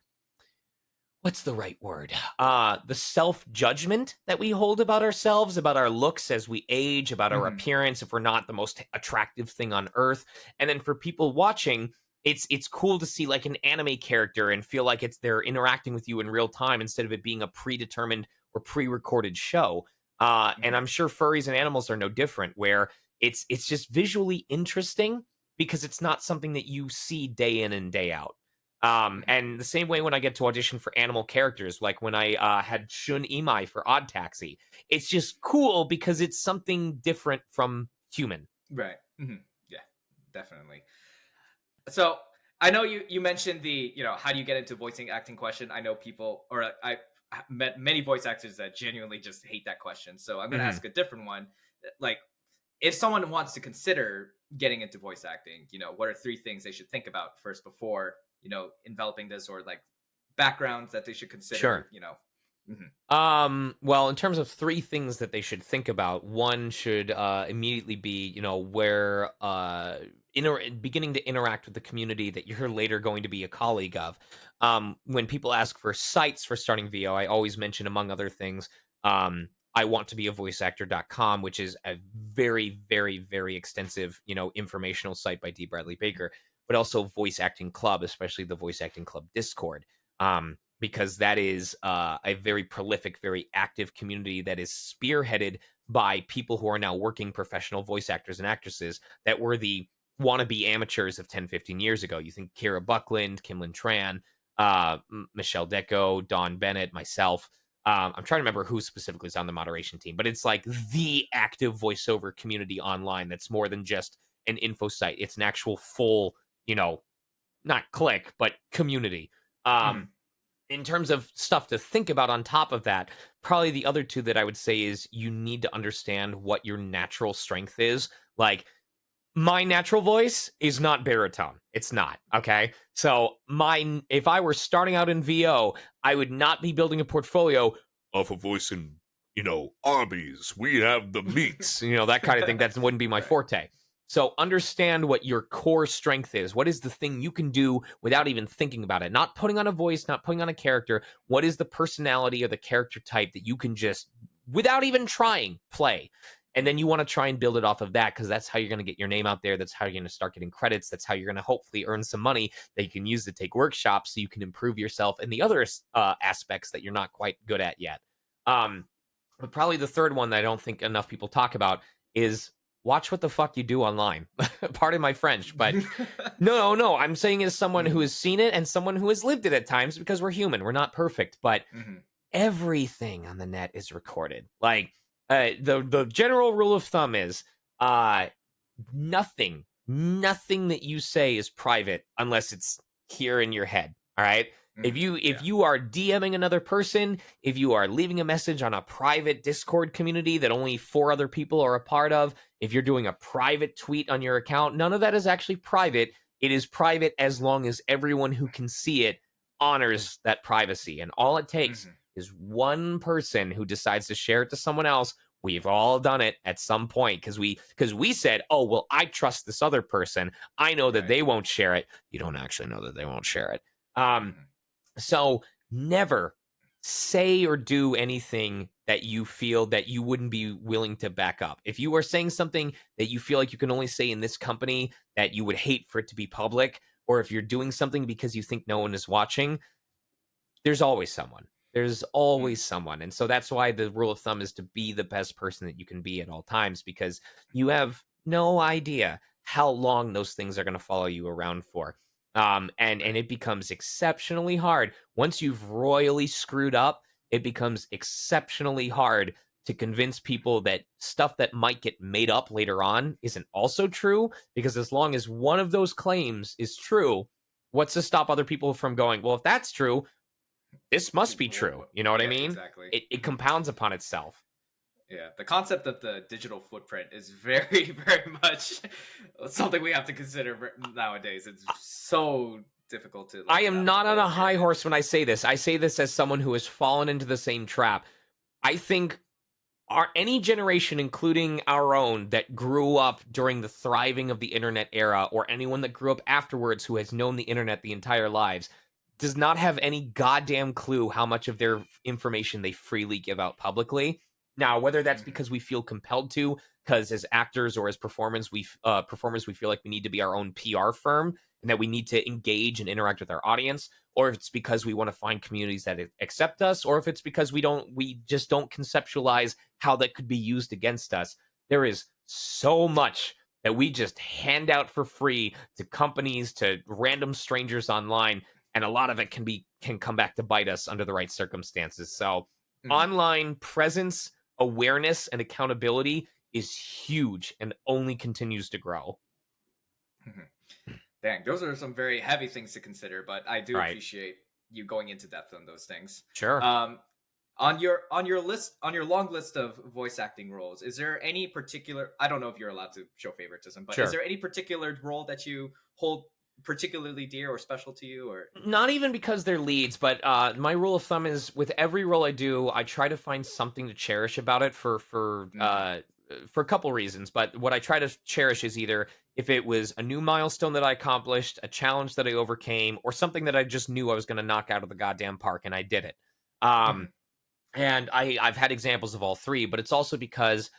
[SPEAKER 2] what's the right word? The self-judgment that we hold about ourselves, about our looks as we age, about our appearance, if we're not the most attractive thing on earth. And then for people watching, it's cool to see like an anime character and feel like they're interacting with you in real time instead of it being a predetermined or pre-recorded show. And I'm sure furries and animals are no different, where it's just visually interesting because it's not something that you see day in and day out. And the same way when I get to audition for animal characters, like when I had Shun Imai for Odd Taxi, it's just cool because it's something different from human.
[SPEAKER 1] Right. Yeah, definitely. So I know you mentioned the, how do you get into voicing acting question. I know people, or I met many voice actors that genuinely just hate that question. So I'm going to ask a different one. Like, if someone wants to consider getting into voice acting, what are 3 things they should think about first before enveloping this, or like backgrounds that they should consider?
[SPEAKER 2] Sure. Well, in terms of three things that they should think about, one should immediately be, where beginning to interact with the community that you're later going to be a colleague of. When people ask for sites for starting VO, I always mention, among other things, I want to be a voiceactor.com, which is a very, very, very extensive, informational site by D. Bradley Baker, but also Voice Acting Club, especially the Voice Acting Club Discord. Because that is a very prolific, very active community that is spearheaded by people who are now working professional voice actors and actresses that were the wannabe amateurs of 10, 15 years ago. You think Kira Buckland, Kimlin Tran, Michelle Deco, Dawn Bennett, myself. I'm trying to remember who specifically is on the moderation team, but it's like the active voiceover community online that's more than just an info site. It's an actual full, not clique, but community. In terms of stuff to think about on top of that, probably the other two that I would say is you need to understand what your natural strength is. Like, my natural voice is not baritone. It's not, okay? So if I were starting out in VO, I would not be building a portfolio of a voice in, Arby's. We have the meats, that kind of thing. That wouldn't be my forte. So understand what your core strength is. What is the thing you can do without even thinking about it? Not putting on a voice, not putting on a character. What is the personality or the character type that you can just, without even trying, play? And then you want to try and build it off of that, because that's how you're going to get your name out there. That's how you're going to start getting credits. That's how you're going to hopefully earn some money that you can use to take workshops so you can improve yourself in the other aspects that you're not quite good at yet. But probably the third one that I don't think enough people talk about is watch what the fuck you do online. Pardon my French, but no. I'm saying as someone who has seen it and someone who has lived it at times, because we're human. We're not perfect, but everything on the net is recorded. Like, the general rule of thumb is nothing that you say is private unless it's here in your head. All right. If you are DMing another person, if you are leaving a message on a private Discord community that only 4 other people are a part of, if you're doing a private tweet on your account, none of that is actually private. It is private as long as everyone who can see it honors that privacy. And all it takes is one person who decides to share it to someone else. We've all done it at some point because we said, oh, well, I trust this other person. I know that they won't share it. You don't actually know that they won't share it. So never say or do anything that you feel that you wouldn't be willing to back up. If you are saying something that you feel like you can only say in this company that you would hate for it to be public, or if you're doing something because you think no one is watching, there's always someone. There's always someone. And so that's why the rule of thumb is to be the best person that you can be at all times, because you have no idea how long those things are going to follow you around for. And it becomes exceptionally hard. Once you've royally screwed up, it becomes exceptionally hard to convince people that stuff that might get made up later on isn't also true, because as long as one of those claims is true, what's to stop other people from going, well, if that's true, this must be true. You know what I mean?
[SPEAKER 1] Exactly.
[SPEAKER 2] It compounds upon itself.
[SPEAKER 1] Yeah, the concept of the digital footprint is very, very much something we have to consider nowadays. It's so difficult to.
[SPEAKER 2] I am not on a high horse when I say this. I say this as someone who has fallen into the same trap. I think any generation, including our own, that grew up during the thriving of the internet era, or anyone that grew up afterwards who has known the internet the entire lives, does not have any goddamn clue how much of their information they freely give out publicly. Now, whether that's because we feel compelled to, because as actors or as performers, we feel like we need to be our own PR firm and that we need to engage and interact with our audience, or if it's because we want to find communities that accept us, or if it's because we just don't conceptualize how that could be used against us. There is so much that we just hand out for free to companies, to random strangers online, and a lot of it can come back to bite us under the right circumstances. So online presence, awareness, and accountability is huge and only continues to grow.
[SPEAKER 1] Dang, those are some very heavy things to consider, but I do appreciate you going into depth on those things.
[SPEAKER 2] Sure.
[SPEAKER 1] On your long list of voice acting roles, is there any particular, I don't know if you're allowed to show favoritism, but is there any particular role that you hold particularly dear or special to you, or
[SPEAKER 2] Not even because they're leads, but my rule of thumb is with every role I do, I try to find something to cherish about it for a couple reasons. But what I try to cherish is either if it was a new milestone that I accomplished, a challenge that I overcame, or something that I just knew I was going to knock out of the goddamn park, and I did it.
[SPEAKER 1] Mhm.
[SPEAKER 2] And I've had examples of all three, but it's also because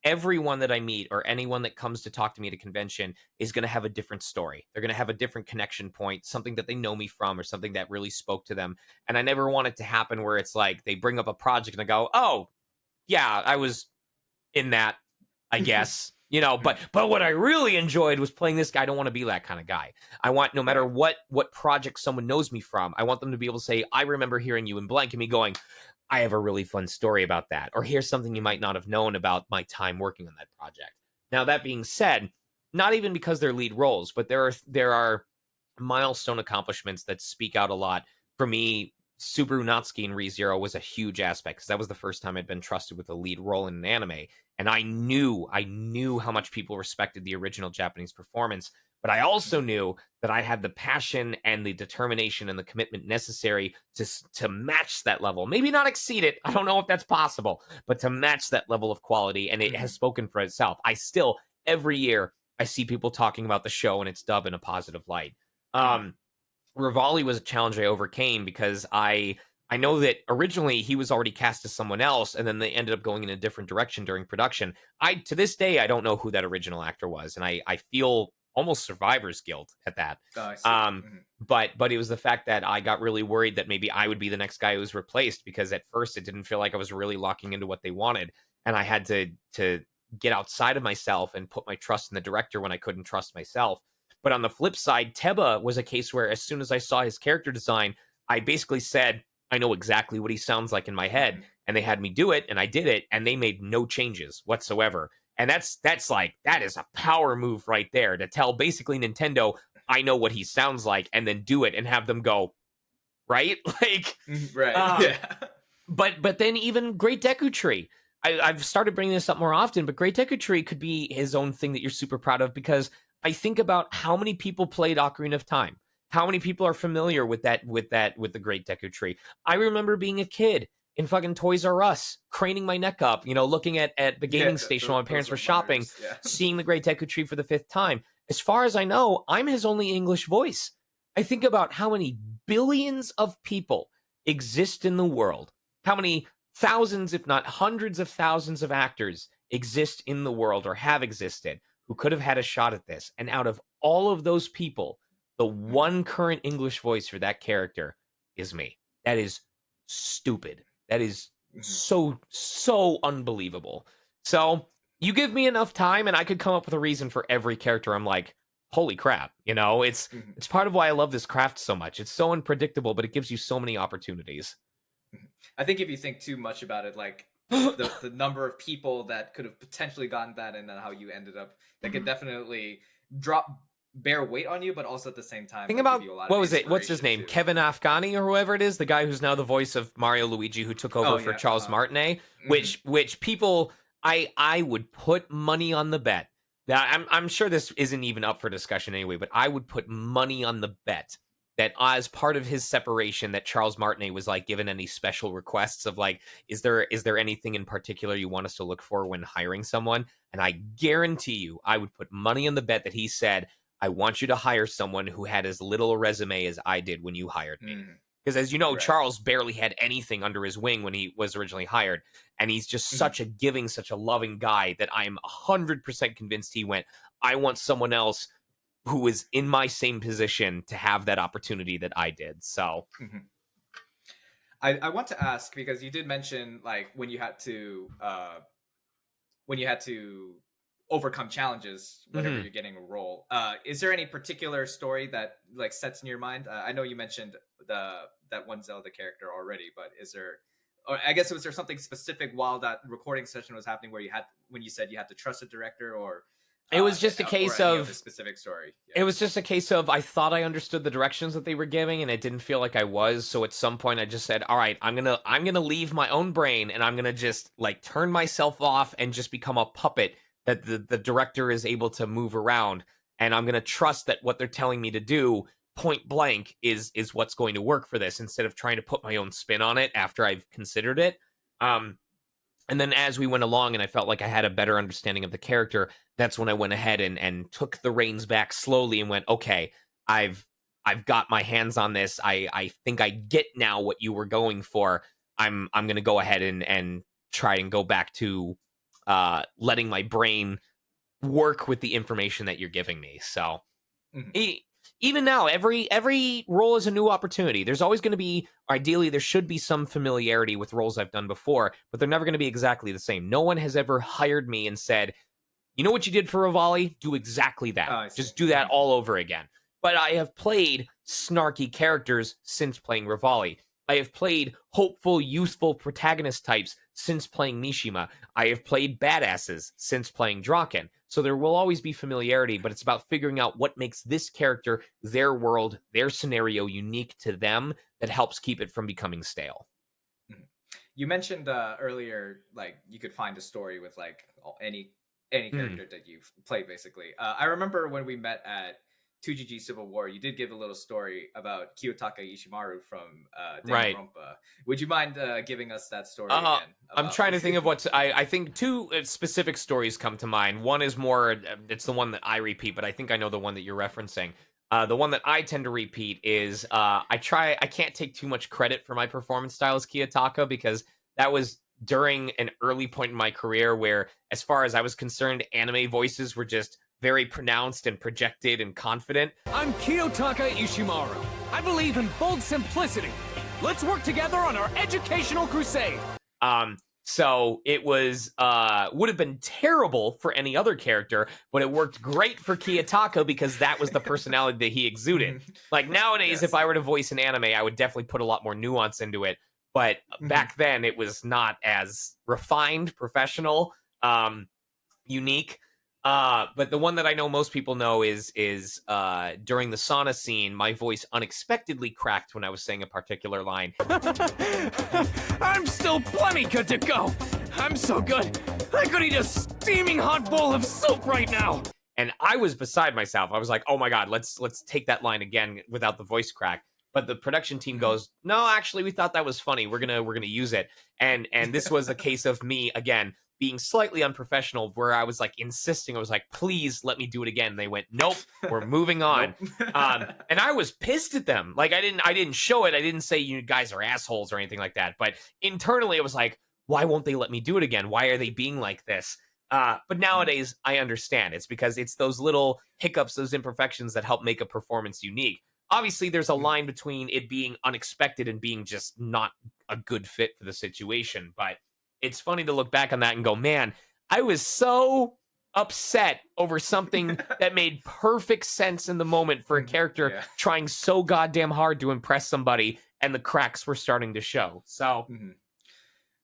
[SPEAKER 2] everyone that I meet or anyone that comes to talk to me at a convention is going to have a different story. They're going to have a different connection point, something that they know me from or something that really spoke to them. And I never want it to happen where it's like they bring up a project and I go, "Oh, yeah, I was in that, I guess." You know, but what I really enjoyed was playing this guy. I don't want to be that kind of guy. I want, no matter
[SPEAKER 1] Right.
[SPEAKER 2] what project someone knows me from, I want them to be able to say, "I remember hearing you in blank," and me going, "I have a really fun story about that," or "Here's something you might not have known about my time working on that project." Now, that being said, not even because they're lead roles, but there are milestone accomplishments that speak out a lot. For me, Subaru Natsuki in ReZero was a huge aspect because that was the first time I'd been trusted with a lead role in an anime, and I knew how much people respected the original Japanese performance, but I also knew that I had the passion and the determination and the commitment necessary to match that level. Maybe not exceed it. I don't know if that's possible, but to match that level of quality, and it has
[SPEAKER 1] Mhm.
[SPEAKER 2] spoken for itself. I still every year I see people talking about the show and its dub in a positive light.
[SPEAKER 1] Mhm.
[SPEAKER 2] Um, Revali was a challenge I overcame because I know that originally he was already cast as someone else, and then they ended up going in a different direction during production. I to this day I don't know who that original actor was, and I feel almost survivor's guilt at that.
[SPEAKER 1] Oh, I see.
[SPEAKER 2] Um, but it was the fact that I got really worried that maybe I would be the next guy who was replaced because at first it didn't feel like I was really locking into what they wanted, and I had to get outside of myself and put my trust in the director when I couldn't trust myself. But on the flip side, Teba was a case where as soon as I saw his character design, I basically said, I know exactly what he sounds like in my head.
[SPEAKER 1] Mhm.
[SPEAKER 2] And they had me do it, and I did it, and they made no changes whatsoever. And that is a power move right there to tell basically Nintendo, I know what he sounds like, and then do it and have them go, right? Like,
[SPEAKER 1] Mhm. Right.
[SPEAKER 2] um,
[SPEAKER 1] Yeah.
[SPEAKER 2] but then even Great Deku Tree. I've started bringing this up more often, but Great Deku Tree could be his own thing that you're super proud of because I think about how many people played Ocarina of Time. How many people are familiar with the Great Deku Tree? I remember being a kid in fucking Toys R Us, craning my neck up, looking at the
[SPEAKER 1] Yeah.
[SPEAKER 2] gaming station while my
[SPEAKER 1] Those
[SPEAKER 2] parents were
[SPEAKER 1] were
[SPEAKER 2] shopping,
[SPEAKER 1] bangers. Yeah.
[SPEAKER 2] seeing the Great Deku Tree for the fifth time. As far as I know, I'm his only English voice. I think about how many billions of people exist in the world, how many thousands, if not hundreds of thousands of actors exist in the world or have existed who could have had a shot at this. And out of all of those people, the
[SPEAKER 1] Mhm.
[SPEAKER 2] one current English voice for that character is me. That is stupid. That is
[SPEAKER 1] Mhm.
[SPEAKER 2] so unbelievable. So you give me enough time and I could come up with a reason for every character. I'm like, holy crap.
[SPEAKER 1] Mhm.
[SPEAKER 2] It's part of why I love this craft so much. It's so unpredictable, but it gives you so many opportunities.
[SPEAKER 1] Mhm. I think if you think too much about it, like the number of people that could have potentially gotten that, and then how you ended up, that could definitely drop bear weight on you, but also at the same time,
[SPEAKER 2] Think
[SPEAKER 1] like give
[SPEAKER 2] about
[SPEAKER 1] you a lot of
[SPEAKER 2] what was it? What's his
[SPEAKER 1] inspiration
[SPEAKER 2] name?
[SPEAKER 1] too.
[SPEAKER 2] Kevin Afghani or whoever it is, the guy who's now the voice of Mario Luigi, who took over
[SPEAKER 1] Oh
[SPEAKER 2] for
[SPEAKER 1] yeah.
[SPEAKER 2] Charles Martinet.
[SPEAKER 1] Hmm.
[SPEAKER 2] Which people I would put money on the bet. That I'm sure this isn't even up for discussion anyway, but I would put money on the bet that as part of his separation, that Charles Martinet was like given any special requests of like, is there anything in particular you want us to look for when hiring someone? And I guarantee you, I would put money on the bet that he said, I want you to hire someone who had as little a resume as I did when you hired me.
[SPEAKER 1] Hmm.
[SPEAKER 2] Because as you know,
[SPEAKER 1] Right.
[SPEAKER 2] Charles barely had anything under his wing when he was originally hired. And he's just
[SPEAKER 1] Hmm.
[SPEAKER 2] such a giving, such a loving guy that I'm 100% convinced he went, I want someone else who is in my same position to have that opportunity that I did. So,
[SPEAKER 1] Hmm. I want to ask because you did mention like when you had to overcome challenges whenever
[SPEAKER 2] mhm.
[SPEAKER 1] you're getting a role. Is there any particular story that like sets in your mind? I know you mentioned that one Zelda character already, but is there? Or I guess was there something specific while that recording session was happening where you had when you said you had to trust a director
[SPEAKER 2] It was just a
[SPEAKER 1] or
[SPEAKER 2] case
[SPEAKER 1] any other
[SPEAKER 2] of
[SPEAKER 1] specific story?
[SPEAKER 2] It
[SPEAKER 1] Yeah.
[SPEAKER 2] was just a case of I thought I understood the directions that they were giving and it didn't feel like I was. So at some point I just said, "All right, I'm going to leave my own brain and I'm going to just like turn myself off and just become a puppet that the director is able to move around." and I'm going to trust that what they're telling me to do point blank is what's going to work for this, instead of trying to put my own spin on it after I've considered it. And then as we went along and I felt like I had a better understanding of the character, that's when I went ahead and took the reins back slowly and went, okay, I've got my hands on this. I think I get now what you were going for. I'm going to go ahead and try and go back to letting my brain work with the information that you're giving me. So even now, every role is a new opportunity. There's always going to be, ideally, there should be some familiarity with roles I've done before, but they're never going to be exactly the same. No one has ever hired me and said, you know what you did for Revali? Do exactly that. Just do that all over again. But I have played snarky characters since playing Revali. I have played hopeful, youthful protagonist types since playing Mishima. I have played badasses since playing Draken. So there will always be familiarity, but it's about figuring out what makes this character, their world, their scenario unique to them that helps keep it from becoming stale.
[SPEAKER 1] You mentioned earlier, like, you could find a story with like any character that you've played, basically. I remember when we met at 2GG Civil War, you did give a little story about Kiyotaka Ishimaru from Danganronpa. Would you mind giving us that story again?
[SPEAKER 2] I'm trying to think of what's... I think two specific stories come to mind. One is more... It's the one that I repeat, but I think I know the one that you're referencing. The one that I tend to repeat is... I can't take too much credit for my performance style as Kiyotaka, because that was during an early point in my career where, as far as I was concerned, anime voices were just very pronounced and projected and confident.
[SPEAKER 3] I'm Kiyotaka Ishimaru. I believe in bold simplicity. Let's work together on our educational crusade.
[SPEAKER 2] So it was would have been terrible for any other character, but it worked great for Kiyotaka because that was the personality that he exuded. Like nowadays, if I were to voice an anime, I would definitely put a lot more nuance into it. But back then, it was not as refined, professional, unique. But the one that I know most people know is during the sauna scene, my voice unexpectedly cracked when I was saying a particular line.
[SPEAKER 3] I'm still plenty good to go. I'm so good, I could eat a steaming hot bowl of soup right now.
[SPEAKER 2] And I was beside myself. I was like, oh my God, let's take that line again without the voice crack. But the production team goes, no, actually, we thought that was funny. We're gonna use it. And this was a case of me, again, being slightly unprofessional, where I was like insisting. I was like, please let me do it again. And they went, nope, we're moving on. And I was pissed at them. Like I didn't show it. I didn't say you guys are assholes or anything like that. But internally, it was like, why won't they let me do it again? Why are they being like this? But nowadays, I understand. It's because it's those little hiccups, those imperfections that help make a performance unique. Obviously, there's a line between it being unexpected and being just not a good fit for the situation. But it's funny to look back on that and go, man, I was so upset over something that made perfect sense in the moment for a character trying so goddamn hard to impress somebody, and the cracks were starting to show. So...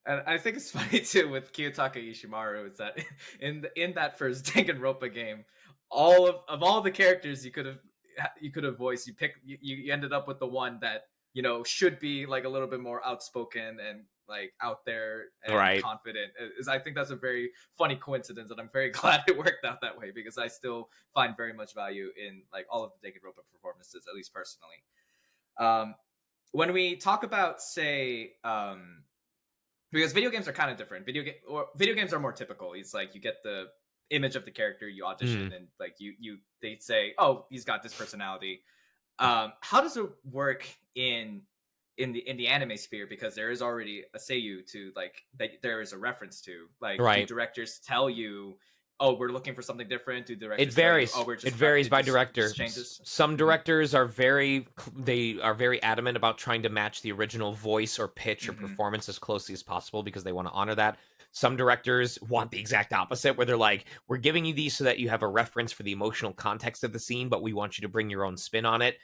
[SPEAKER 1] And I think it's funny too with Kiyotaka Ishimaru is that in that first Danganronpa game, all of all the characters you could have voiced, you ended up with the one that, you know, should be like a little bit more outspoken and like out there and confident. I think that's a very funny coincidence, and I'm very glad it worked out that way, because I still find very much value in like all of the Danganronpa performances, at least personally. When we talk about, say, because video games are kind of different. Video games are more typical. It's like you get the image of the character, you audition, and like they say, oh, he's got this personality. How does it work in the anime sphere? Because there is already a seiyuu to like that there is a reference to. Like, do directors tell you, oh, we're looking for something different? Do directors
[SPEAKER 2] it varies.
[SPEAKER 1] Tell you, oh,
[SPEAKER 2] it varies by director. Some directors are very adamant about trying to match the original voice or pitch or performance as closely as possible because they want to honor that. Some directors want the exact opposite, where they're like, we're giving you these so that you have a reference for the emotional context of the scene, but we want you to bring your own spin on it.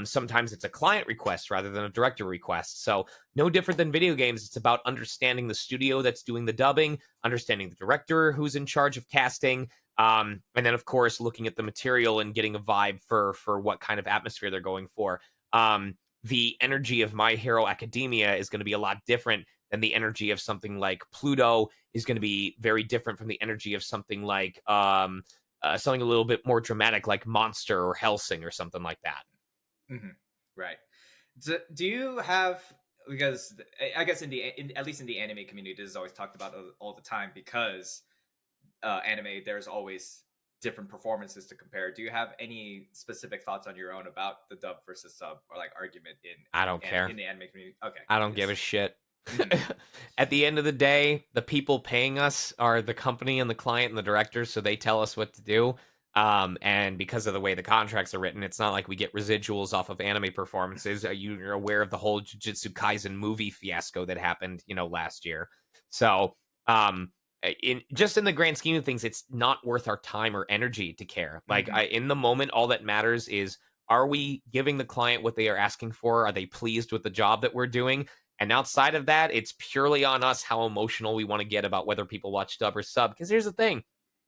[SPEAKER 2] Sometimes it's a client request rather than a director request. So no different than video games. It's about understanding the studio that's doing the dubbing, understanding the director who's in charge of casting, and then, of course, looking at the material and getting a vibe for what kind of atmosphere they're going for. The energy of My Hero Academia is going to be a lot different than the energy of something like Pluto, is going to be very different from the energy of something like something a little bit more dramatic, like Monster or Hellsing or something like that.
[SPEAKER 1] Right. Do you have, because I guess at least in the anime community, this is always talked about all the time, because anime, there's always different performances to compare. Do you have any specific thoughts on your own about the dub versus sub, or like argument
[SPEAKER 2] I don't care
[SPEAKER 1] in the anime community? Okay,
[SPEAKER 2] I don't give a shit. At the end of the day, the people paying us are the company and the client and the directors, so they tell us what to do. And because of the way the contracts are written, it's not like we get residuals off of anime performances. You're aware of the whole Jujutsu Kaisen movie fiasco that happened, last year. So, in the grand scheme of things, it's not worth our time or energy to care. Like, in the moment, all that matters is, are we giving the client what they are asking for? Are they pleased with the job that we're doing? And outside of that, it's purely on us how emotional we want to get about whether people watch dub or sub. Because here's the thing.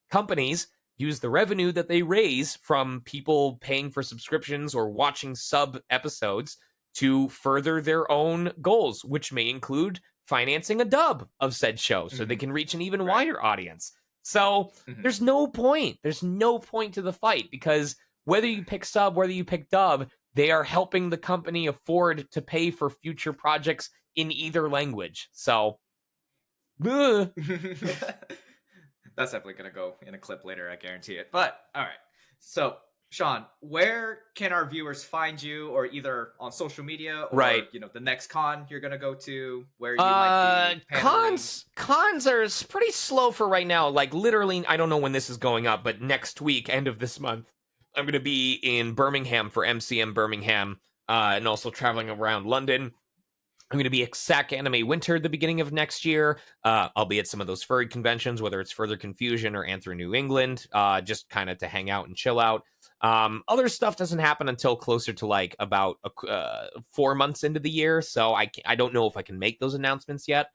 [SPEAKER 2] Companies use the revenue that they raise from people paying for subscriptions or watching sub episodes to further their own goals, which may include financing a dub of said show so they can reach an even wider audience. So there's no point. There's no point to the fight, because whether you pick sub, whether you pick dub, they are helping the company afford to pay for future projects in either language. So,
[SPEAKER 1] that's definitely going to go in a clip later, I guarantee it. But, all right. So, Sean, where can our viewers find you, or either on social media, or, the next con you're going to go to, where you might be paneling?
[SPEAKER 2] Cons are pretty slow for right now. Like, literally, I don't know when this is going up, but next week, end of this month, I'm going to be in Birmingham for MCM Birmingham, and also traveling around London. I'm going to be at SAC Anime Winter at the beginning of next year. I'll be at some of those furry conventions, whether it's Further Confusion or Anthro New England, just kind of to hang out and chill out. Other stuff doesn't happen until closer to like about 4 months into the year, so I don't know if I can make those announcements yet.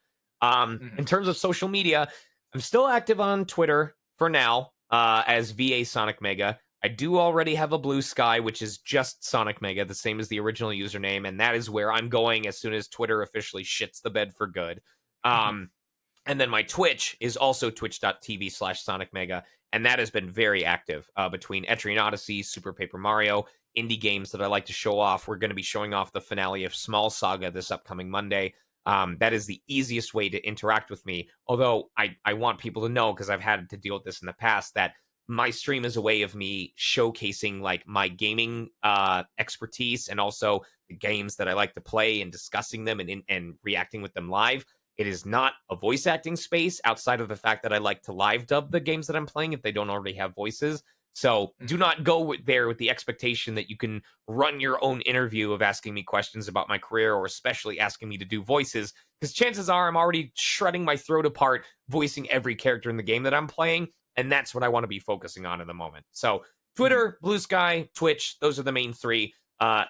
[SPEAKER 2] In terms of social media, I'm still active on Twitter for now as VA Sonic Mega. I do already have a Blue Sky, which is just Sonic Mega, the same as the original username, and that is where I'm going as soon as Twitter officially shits the bed for good. And then my Twitch is also twitch.tv/Sonic Mega, and that has been very active between Etrian Odyssey, Super Paper Mario, indie games that I like to show off. We're going to be showing off the finale of Small Saga this upcoming Monday. That is the easiest way to interact with me, although I want people to know, because I've had to deal with this in the past, that my stream is a way of me showcasing like my gaming expertise, and also the games that I like to play, and discussing them and reacting with them live. It is not a voice acting space, outside of the fact that I like to live dub the games that I'm playing if they don't already have voices. So do not go there with the expectation that you can run your own interview of asking me questions about my career, or especially asking me to do voices, because chances are I'm already shredding my throat apart voicing every character in the game that I'm playing. And that's what I want to be focusing on in the moment. So Twitter, Blue Sky, Twitch, those are the main three.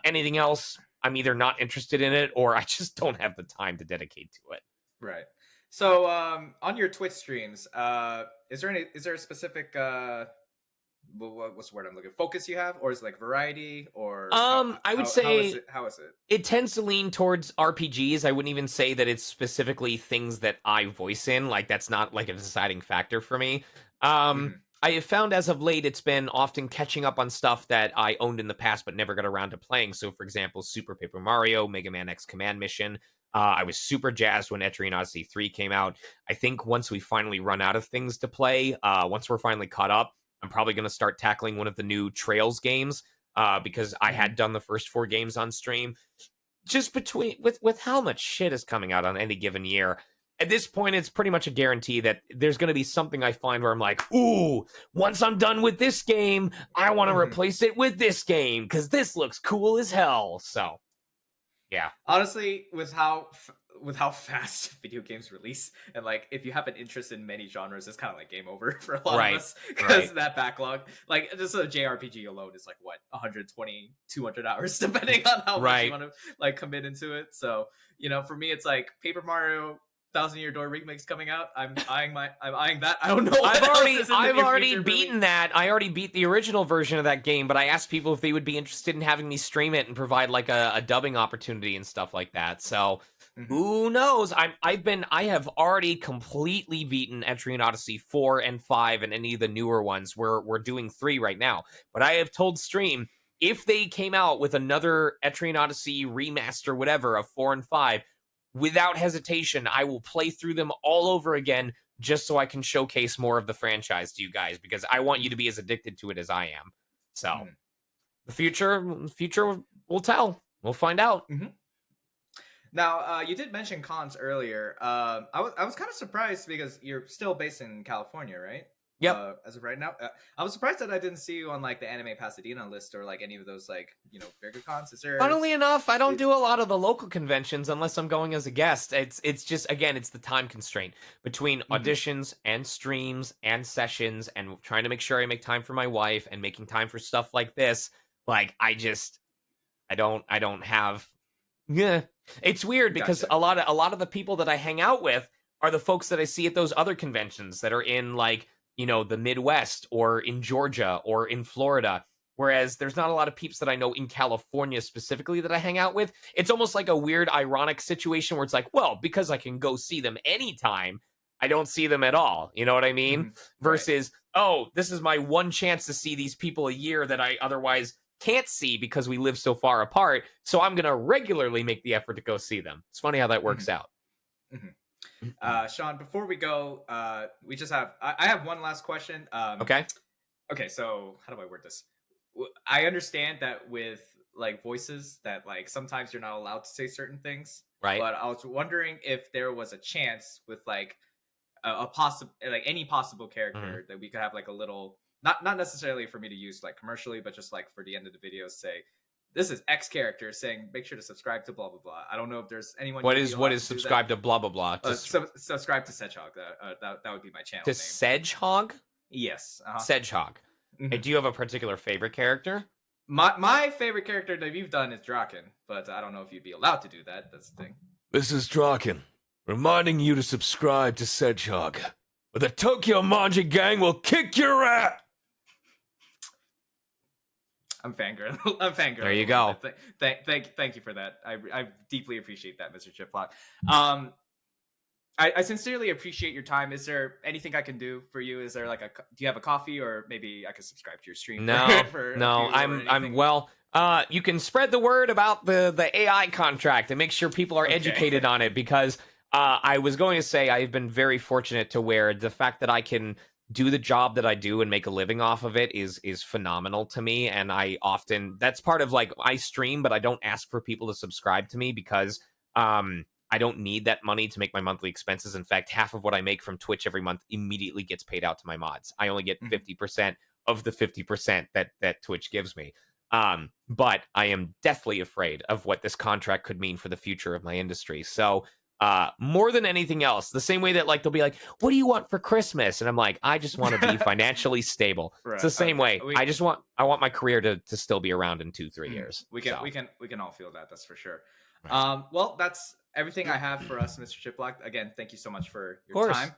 [SPEAKER 2] Anything else, I'm either not interested in it, or I just don't have the time to dedicate to it.
[SPEAKER 1] Right. So on your Twitch streams, is there a specific what's the word I'm looking for? Focus you have, or is it like variety, or
[SPEAKER 2] I would say
[SPEAKER 1] how is it? It
[SPEAKER 2] tends to lean towards RPGs. I wouldn't even say that it's specifically things that I voice in. Like, that's not like a deciding factor for me. I have found as of late, it's been often catching up on stuff that I owned in the past but never got around to playing. So, for example, Super Paper Mario, Mega Man X Command Mission. I was super jazzed when Etrian Odyssey 3 came out. I think once we finally run out of things to play, once we're finally caught up, I'm probably going to start tackling one of the new Trails games, because I had done the first 4 games on stream. Just with how much shit is coming out on any given year, at this point, it's pretty much a guarantee that there's going to be something I find where I'm like, ooh, once I'm done with this game, I want to replace it with this game, because this looks cool as hell. So, yeah.
[SPEAKER 1] Honestly, with how fast video games release, and like if you have an interest in many genres, it's kind of like game over for a lot of us, because that backlog, like just a JRPG alone is like what 120 200 hours depending on how much you want to like commit into it. So for me, it's like Paper Mario Thousand Year Door remake's coming out. I'm eyeing that. I don't know.
[SPEAKER 2] I've already beaten that. I already beat the original version of that game, but I asked people if they would be interested in having me stream it and provide like a dubbing opportunity and stuff like that. So Who knows? I have already completely beaten Etrian Odyssey 4 and 5 and any of the newer ones. We're doing 3 right now. But I have told Stream, if they came out with another Etrian Odyssey remaster, whatever, of 4 and 5, without hesitation, I will play through them all over again just so I can showcase more of the franchise to you guys, because I want you to be as addicted to it as I am. So the future will tell. We'll find out.
[SPEAKER 1] Now, you did mention cons earlier. I was kind of surprised because you're still based in California, right?
[SPEAKER 2] Yep.
[SPEAKER 1] As of right now, I was surprised that I didn't see you on like the Anime Pasadena list or like any of those like bigger cons. Is there?
[SPEAKER 2] Funnily enough, I don't do a lot of the local conventions unless I'm going as a guest. It's just, again, it's the time constraint between auditions and streams and sessions and trying to make sure I make time for my wife and making time for stuff like this. Like I don't have. Yeah, it's weird because
[SPEAKER 1] Gotcha.
[SPEAKER 2] a lot of the people that I hang out with are the folks that I see at those other conventions that are in like, the Midwest or in Georgia or in Florida. Whereas there's not a lot of peeps that I know in California specifically that I hang out with. It's almost like a weird, ironic situation where it's like, well, because I can go see them anytime, I don't see them at all. You know what I mean? Versus, oh, this is my one chance to see these people a year that I otherwise can't see because we live so far apart. So I'm going to regularly make the effort to go see them. It's funny how that works out.
[SPEAKER 1] Sean, before we go, we just have I have one last question.
[SPEAKER 2] Okay,
[SPEAKER 1] so how do I word this? I understand that with like voices that like sometimes you're not allowed to say certain things,
[SPEAKER 2] right?
[SPEAKER 1] But I was wondering if there was a chance with like a possible, like any possible character that we could have like a little, not necessarily for me to use like commercially, but just like for the end of the video, say this is X character saying make sure to subscribe to blah blah blah. I don't know if there's anyone.
[SPEAKER 2] What is subscribe to blah blah blah?
[SPEAKER 1] Subscribe to Sedgehog. That would be my channel
[SPEAKER 2] to
[SPEAKER 1] name.
[SPEAKER 2] Sedgehog.
[SPEAKER 1] Yes,
[SPEAKER 2] Sedgehog. Hey, do you have a particular favorite character?
[SPEAKER 1] My favorite character that you've done is Draken, but I don't know if you'd be allowed to do that. That's the thing.
[SPEAKER 3] This is Draken, reminding you to subscribe to Sedgehog, or the Tokyo Manja gang will kick your ass!
[SPEAKER 1] I'm fangirl.
[SPEAKER 2] There you go.
[SPEAKER 1] Thank you for that. I deeply appreciate that, Mr. Chiplock. I sincerely appreciate your time. Is there anything I can do for you? Is there like do you have a coffee, or maybe I could subscribe to your stream?
[SPEAKER 2] No,
[SPEAKER 1] for
[SPEAKER 2] no. I'm well. You can spread the word about the AI contract and make sure people are educated on it, because I was going to say I've been very fortunate to where the fact that I can do the job that I do and make a living off of it is phenomenal to me. And that's part of like I stream, but I don't ask for people to subscribe to me because I don't need that money to make my monthly expenses. In fact, half of what I make from Twitch every month immediately gets paid out to my mods. I only get 50% of the 50% that Twitch gives me. But I am deathly afraid of what this contract could mean for the future of my industry. So more than anything else, the same way that like they'll be like, what do you want for Christmas? And I'm like, I just want to be financially stable. Right. It's the same way. I want my career to still be around in 2-3 years.
[SPEAKER 1] We can all feel that. That's for sure. Right. Well, that's everything I have for us, Mr. Chiplock. Again, thank you so much for your time.